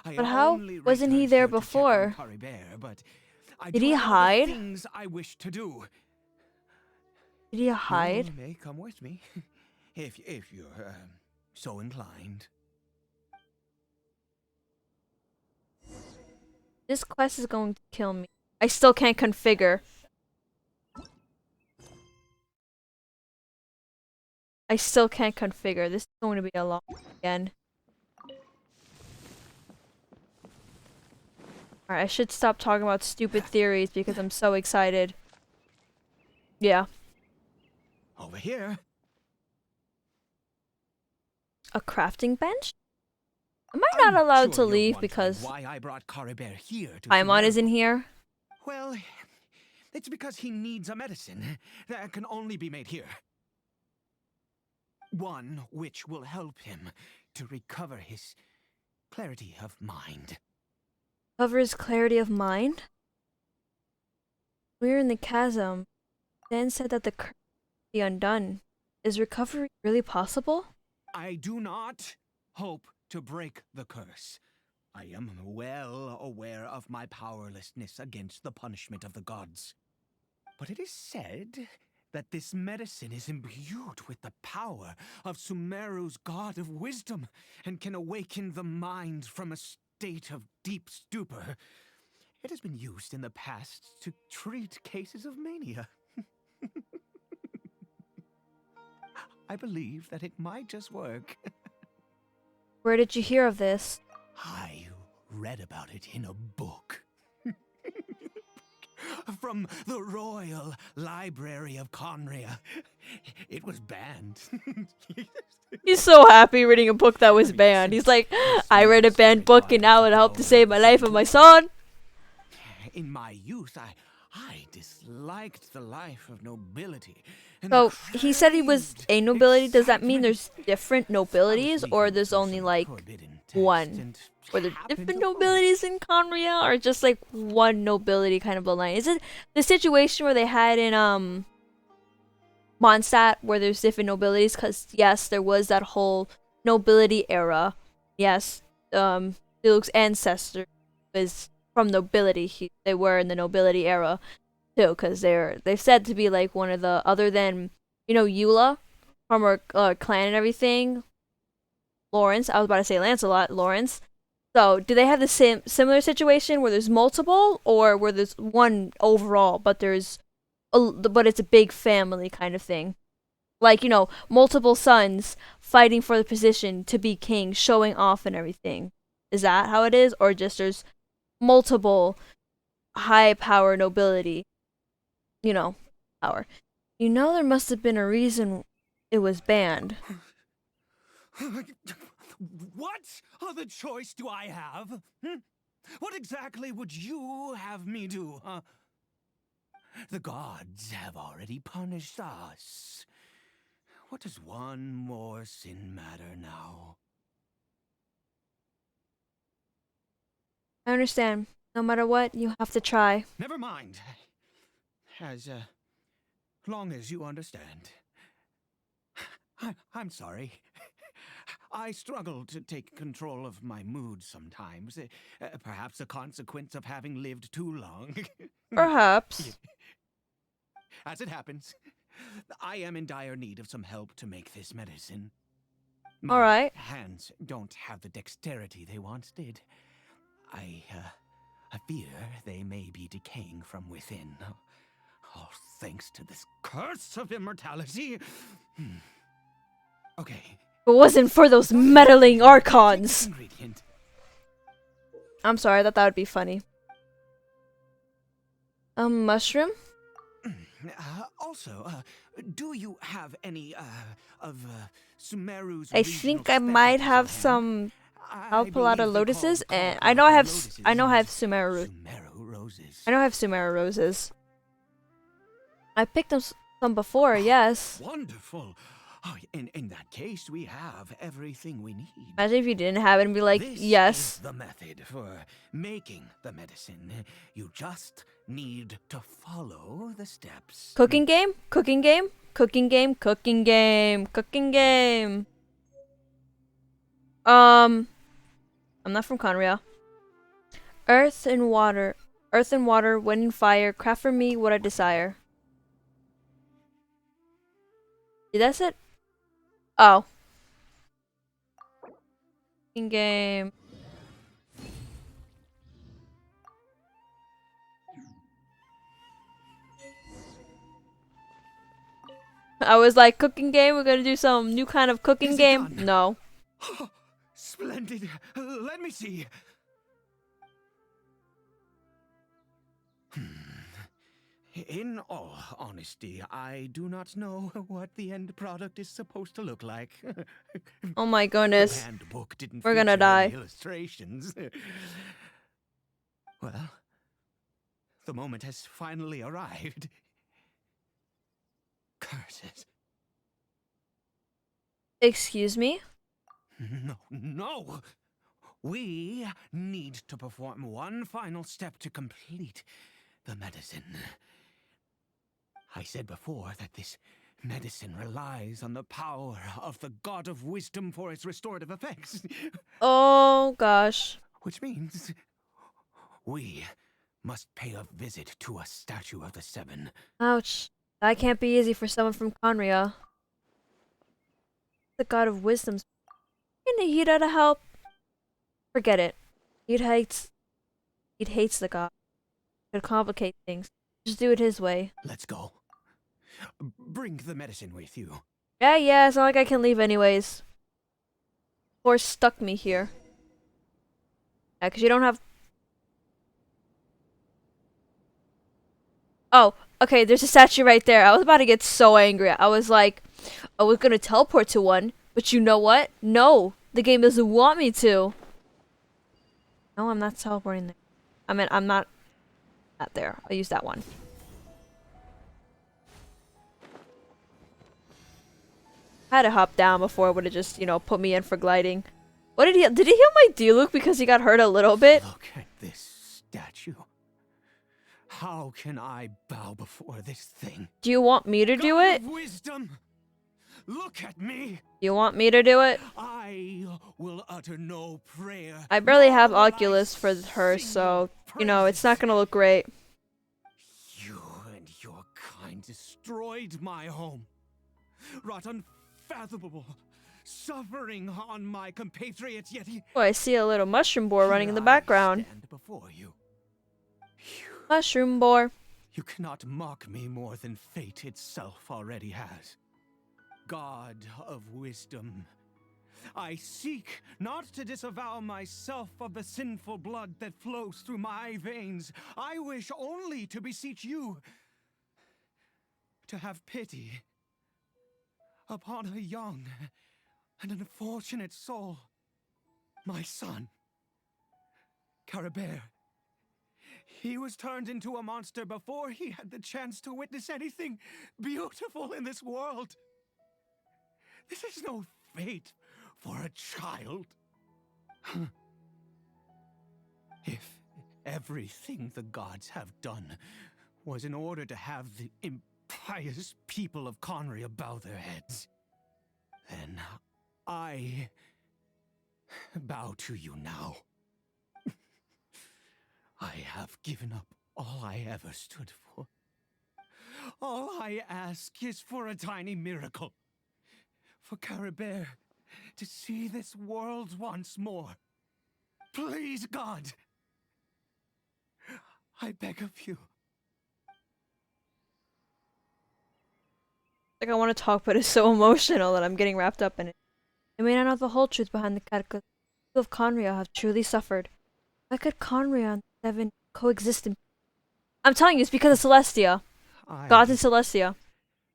Speaker 1: But how
Speaker 7: only
Speaker 1: wasn't he
Speaker 7: returned
Speaker 1: there
Speaker 7: here to check on
Speaker 1: before?
Speaker 7: Khaenri'ah, but I
Speaker 1: Did
Speaker 7: do
Speaker 1: he
Speaker 7: have other
Speaker 1: hide?
Speaker 7: things I wish to do.
Speaker 1: Did he hide?
Speaker 7: You may come with me, if you're so inclined.
Speaker 1: This quest is going to kill me. I still can't configure. I still can't configure. This is going to be a long one again. Alright, I should stop talking about stupid theories because I'm so excited. Yeah.
Speaker 7: Over here.
Speaker 1: A crafting bench? Am I not allowed to
Speaker 7: Sure you're
Speaker 1: leave
Speaker 7: wondering
Speaker 1: because
Speaker 7: why I brought Khaenri'ah here to
Speaker 1: Paimon
Speaker 7: Sumeru.
Speaker 1: isn't here?
Speaker 7: Well, it's because he needs a medicine that can only be made here. One which will help him to recover his clarity of mind.
Speaker 1: Covers clarity of mind? We're in the chasm. Dan said that the curse will be undone. Is recovery really possible?
Speaker 7: I do not hope to break the curse. I am well aware of my powerlessness against the punishment of the gods. But it is said that this medicine is imbued with the power of Sumeru's god of wisdom and can awaken the mind from a state of deep stupor. It has been used in the past to treat cases of mania. I believe that it might just work.
Speaker 1: Where did you hear of this?
Speaker 7: I read about it in a book. From the Royal Library of Khaenri'ah. It was banned.
Speaker 1: He's so happy reading a book that was banned. He's like, I read a banned book and now it helped to save my life and my son.
Speaker 7: In my youth, I disliked the life of nobility. And
Speaker 1: So he said he was
Speaker 7: craved
Speaker 1: a nobility. Does that mean
Speaker 7: excitement.
Speaker 1: there's different nobilities, or there's only like one? Were there different nobilities in Khaenri'ah, or just like one nobility kind of bloodline? Is it the situation where they had in Mondstadt where there's different nobilities? Because yes, there was that whole nobility era. Yes, Luke's ancestor was from nobility. They were in the nobility era too, because they're said to be like one of the, other than Eula from her clan and everything. Lawrence, I was about to say Lancelot. Lawrence. So, do they have the similar situation where there's multiple, or where there's one overall, but but it's a big family kind of thing? Like, multiple sons fighting for the position to be king, showing off and everything. Is that how it is? Or just there's multiple high power nobility, power? There must have been a reason it was banned.
Speaker 7: What other choice do I have? What exactly would you have me do, huh? The gods have already punished us. What does one more sin matter now?
Speaker 1: I understand. No matter what, you have to try.
Speaker 7: Never mind. As long as you understand. I'm sorry. I struggle to take control of my mood sometimes. Perhaps a consequence of having lived too long.
Speaker 1: Perhaps.
Speaker 7: As it happens, I am in dire need of some help to make this medicine. My
Speaker 1: All right.
Speaker 7: hands don't have the dexterity they once did. I fear they may be decaying from within. All thanks to this curse of immortality. Okay.
Speaker 1: If it wasn't for those meddling archons.
Speaker 7: Ingredient.
Speaker 1: I'm sorry, I thought that would be funny. A mushroom?
Speaker 7: Also, do you have any of Sumeru's?
Speaker 1: I think I might have some Alpalata lotuses, and I know I have Sumeru.
Speaker 7: Sumeru roses.
Speaker 1: I know I have Sumeru roses. I picked them some before, yes.
Speaker 7: Wonderful. Oh, in that case, we have everything we need.
Speaker 1: Imagine if you didn't have it and be like,
Speaker 7: This
Speaker 1: yes.
Speaker 7: is the method for making the medicine. You just need to follow the steps.
Speaker 1: Cooking game? Cooking game? Cooking game? Cooking game? Cooking game? I'm not from Khaenri'ah. Earth and water, wind and fire, craft for me what I desire. That's it? Oh. Cooking game. I was like, cooking game? We're gonna do some new kind of cooking
Speaker 7: Is it
Speaker 1: game?
Speaker 7: done?
Speaker 1: No.
Speaker 7: Splendid. Let me see. In all honesty, I do not know what the end product is supposed to look like.
Speaker 1: Oh my
Speaker 7: The
Speaker 1: goodness.
Speaker 7: banned book didn't
Speaker 1: We're gonna
Speaker 7: feature any
Speaker 1: die.
Speaker 7: illustrations. Well, the moment has finally arrived. Curses.
Speaker 1: Excuse me?
Speaker 7: No, no! We need to perform one final step to complete the medicine. I said before that this medicine relies on the power of the God of Wisdom for its restorative effects.
Speaker 1: Oh, gosh.
Speaker 7: Which means we must pay a visit to a statue of the Seven.
Speaker 1: Ouch. That can't be easy for someone from Khaenri'ah. The God of Wisdom's. You need Nahida to help? Forget it. He hates the God. Could complicate things. Just do it his way.
Speaker 7: Let's go. Bring the medicine with you.
Speaker 1: Yeah, it's not like I can leave anyways. Horse stuck me here. Yeah, because you don't have... Oh, okay, there's a statue right there. I was about to get so angry. I was like, I was gonna teleport to one, but you know what? No, the game doesn't want me to. No, I'm not teleporting there. I mean, I'm not there. I'll use that one. I had to hop down before it would have just, put me in for gliding. What did he heal my Diluc because he got hurt a little bit?
Speaker 7: Look at this statue. How can I bow before this thing?
Speaker 1: Do you want me to do
Speaker 7: God
Speaker 1: it?
Speaker 7: of Wisdom, look at me.
Speaker 1: You want me to do it?
Speaker 7: I will utter no prayer.
Speaker 1: I barely have
Speaker 7: nor will I
Speaker 1: Oculus for her,
Speaker 7: sing
Speaker 1: so,
Speaker 7: your
Speaker 1: it's not
Speaker 7: praises.
Speaker 1: gonna look great.
Speaker 7: You and your kind destroyed my home. Wrought unfathomable suffering on my compatriots, yet
Speaker 1: Oh, I see a little mushroom boar running in the
Speaker 7: here I
Speaker 1: background.
Speaker 7: stand before you.
Speaker 1: Mushroom boar.
Speaker 7: You cannot mock me more than fate itself already has. God of wisdom, I seek not to disavow myself of the sinful blood that flows through my veins. I wish only to beseech you to have pity upon a young and unfortunate soul, my son, Khaenri'ah. He was turned into a monster before he had the chance to witness anything beautiful in this world. This is no fate for a child. If everything the gods have done was in order to have the impious people of Khaenri'ah bow their heads, then I bow to you now. I have given up all I ever stood for. All I ask is for a tiny miracle. For Khaenri'ah to see this world once more. Please, God. I beg of you.
Speaker 1: Like I want to talk, but it's so emotional that I'm getting wrapped up in it. I may not know the whole truth behind the cataclysm. The people of Khaenri'ah have truly suffered. Why could Khaenri'ah and the Seven coexist in... I'm telling you, it's because of Celestia. Gods and Celestia.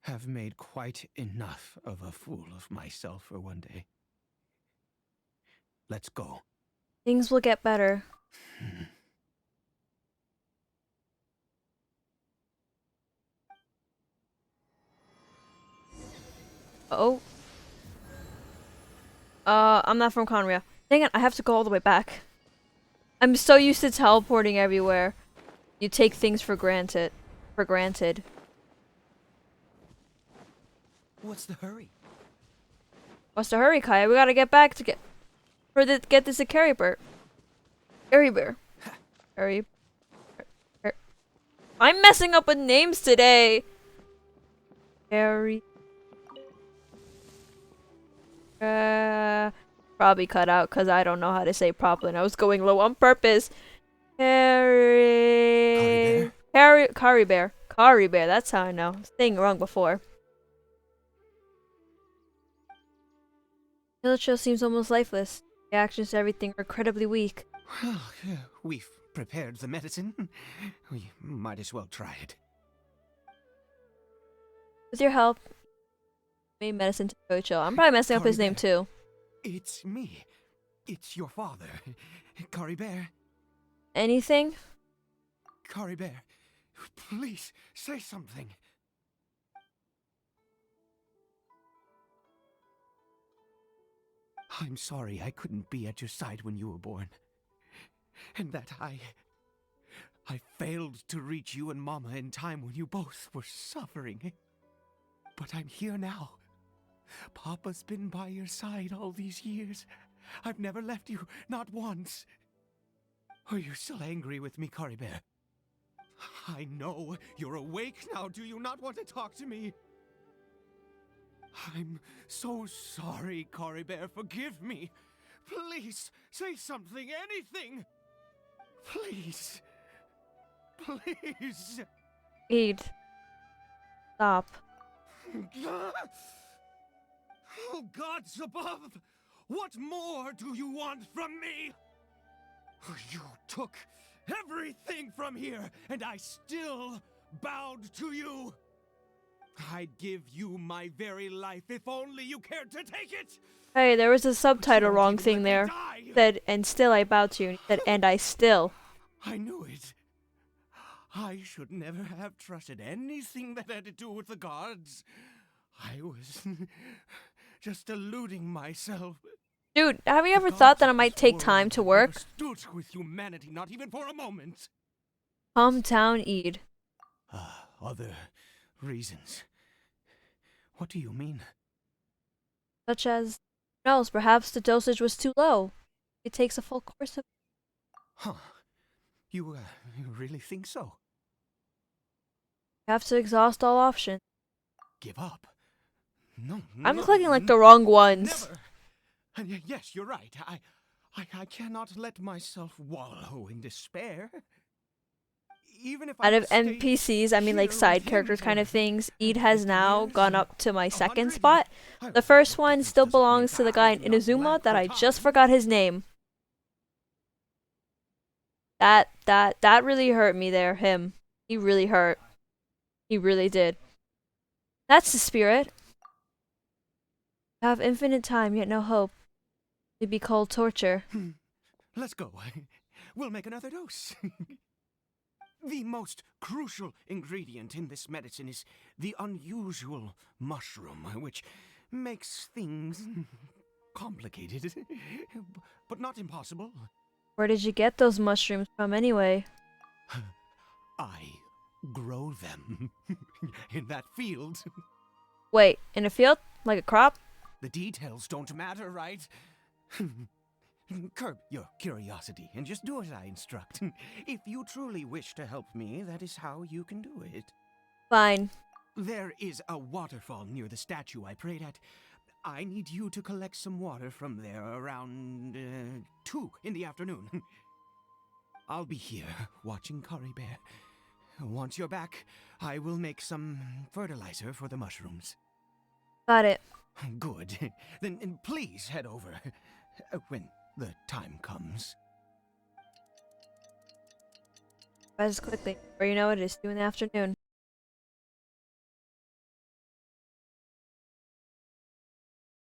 Speaker 7: Have made quite enough of a fool of myself for one day. Let's go.
Speaker 1: Things will get better. Oh. I'm not from Khaenri'ah. Dang it, I have to go all the way back. I'm so used to teleporting everywhere. You take things for granted.
Speaker 4: What's the hurry?
Speaker 1: What's the hurry, Kaeya? We gotta get back to get this to Carrie Bear. I'm messing up with names today. Carrie. Probably cut out because I don't know how to say it properly and I was going low on purpose. Carrie Bear. That's how I know. I was saying it wrong before. Villager seems almost lifeless. Reactions to everything are incredibly weak.
Speaker 7: Well, we've prepared the medicine. We might as well try it.
Speaker 1: With your help, made medicine to Kocho. I'm probably messing up his name too.
Speaker 7: It's me. It's your father. Khaenri'ah.
Speaker 1: Anything?
Speaker 7: Khaenri'ah, please say something. I'm sorry I couldn't be at your side when you were born. And that I failed to reach you and Mama in time when you both were suffering. But I'm here now. Papa's been by your side all these years. I've never left you, not once. Are you still angry with me, Khaenri'ah? I know you're awake now. Do you not want to talk to me? I'm so sorry, Khaenri'ah. Forgive me. Please, say something, anything. Please. Please.
Speaker 1: Eid. Stop.
Speaker 7: Oh, gods above! What more do you want from me? You took everything from here, and I still bowed to you. I'd give you my very life if only you cared to take it.
Speaker 1: Hey, there was a subtitle
Speaker 7: But you
Speaker 1: wrong
Speaker 7: won't
Speaker 1: thing
Speaker 7: even
Speaker 1: there.
Speaker 7: let me die.
Speaker 1: Said, and still I bow to you. And he said, and I still.
Speaker 7: I knew it. I should never have trusted anything that had to do with the gods. I was just deluding myself.
Speaker 1: Dude, have you
Speaker 7: The
Speaker 1: ever
Speaker 7: gods
Speaker 1: thought that I
Speaker 7: of
Speaker 1: might
Speaker 7: this
Speaker 1: take
Speaker 7: world
Speaker 1: time to
Speaker 7: have
Speaker 1: work?
Speaker 7: never stood with humanity, not even for a moment.
Speaker 1: Calm down, Eid.
Speaker 7: Other reasons. What do you mean?
Speaker 1: Such as, who knows, perhaps the dosage was too low. It takes a full course of...
Speaker 7: Huh. You really think so?
Speaker 1: You have to exhaust all options.
Speaker 7: Give up? No,
Speaker 1: I'm
Speaker 7: no,
Speaker 1: clicking like the wrong ones.
Speaker 7: Never. And yes, you're right. I cannot let myself wallow in despair. Even if I
Speaker 1: Out of
Speaker 7: could stay
Speaker 1: NPCs, I mean like
Speaker 7: here
Speaker 1: side
Speaker 7: with him
Speaker 1: characters kind of
Speaker 7: for
Speaker 1: things, Eid has
Speaker 7: 50
Speaker 1: now
Speaker 7: years,
Speaker 1: gone up to my
Speaker 7: 100,
Speaker 1: second spot.
Speaker 7: I
Speaker 1: The first
Speaker 7: hope
Speaker 1: one
Speaker 7: this
Speaker 1: still
Speaker 7: doesn't
Speaker 1: belongs
Speaker 7: make
Speaker 1: to the guy in
Speaker 7: I not
Speaker 1: Inazuma
Speaker 7: lack
Speaker 1: that
Speaker 7: for
Speaker 1: I just
Speaker 7: time.
Speaker 1: forgot his name. That really hurt me there, him. He really hurt. He really did. That's the spirit. Have infinite time, yet no hope. To be called torture.
Speaker 7: Let's go. We'll make another dose. The most crucial ingredient in this medicine is the unusual mushroom, which makes things complicated, but not impossible.
Speaker 1: Where did you get those mushrooms from anyway?
Speaker 7: I grow them in that field.
Speaker 1: Wait, in a field? Like a crop?
Speaker 7: The details don't matter, right? Curb your curiosity and just do as I instruct. If you truly wish to help me, that is how you can do it.
Speaker 1: Fine.
Speaker 7: There is a waterfall near the statue I prayed at. I need you to collect some water from there around 2 in the afternoon. I'll be here watching Khaenri'ah. Once you're back, I will make some fertilizer for the mushrooms.
Speaker 1: Got it.
Speaker 7: Good. Then please head over when the time comes.
Speaker 1: As quickly. Or you know it is 2 in the afternoon.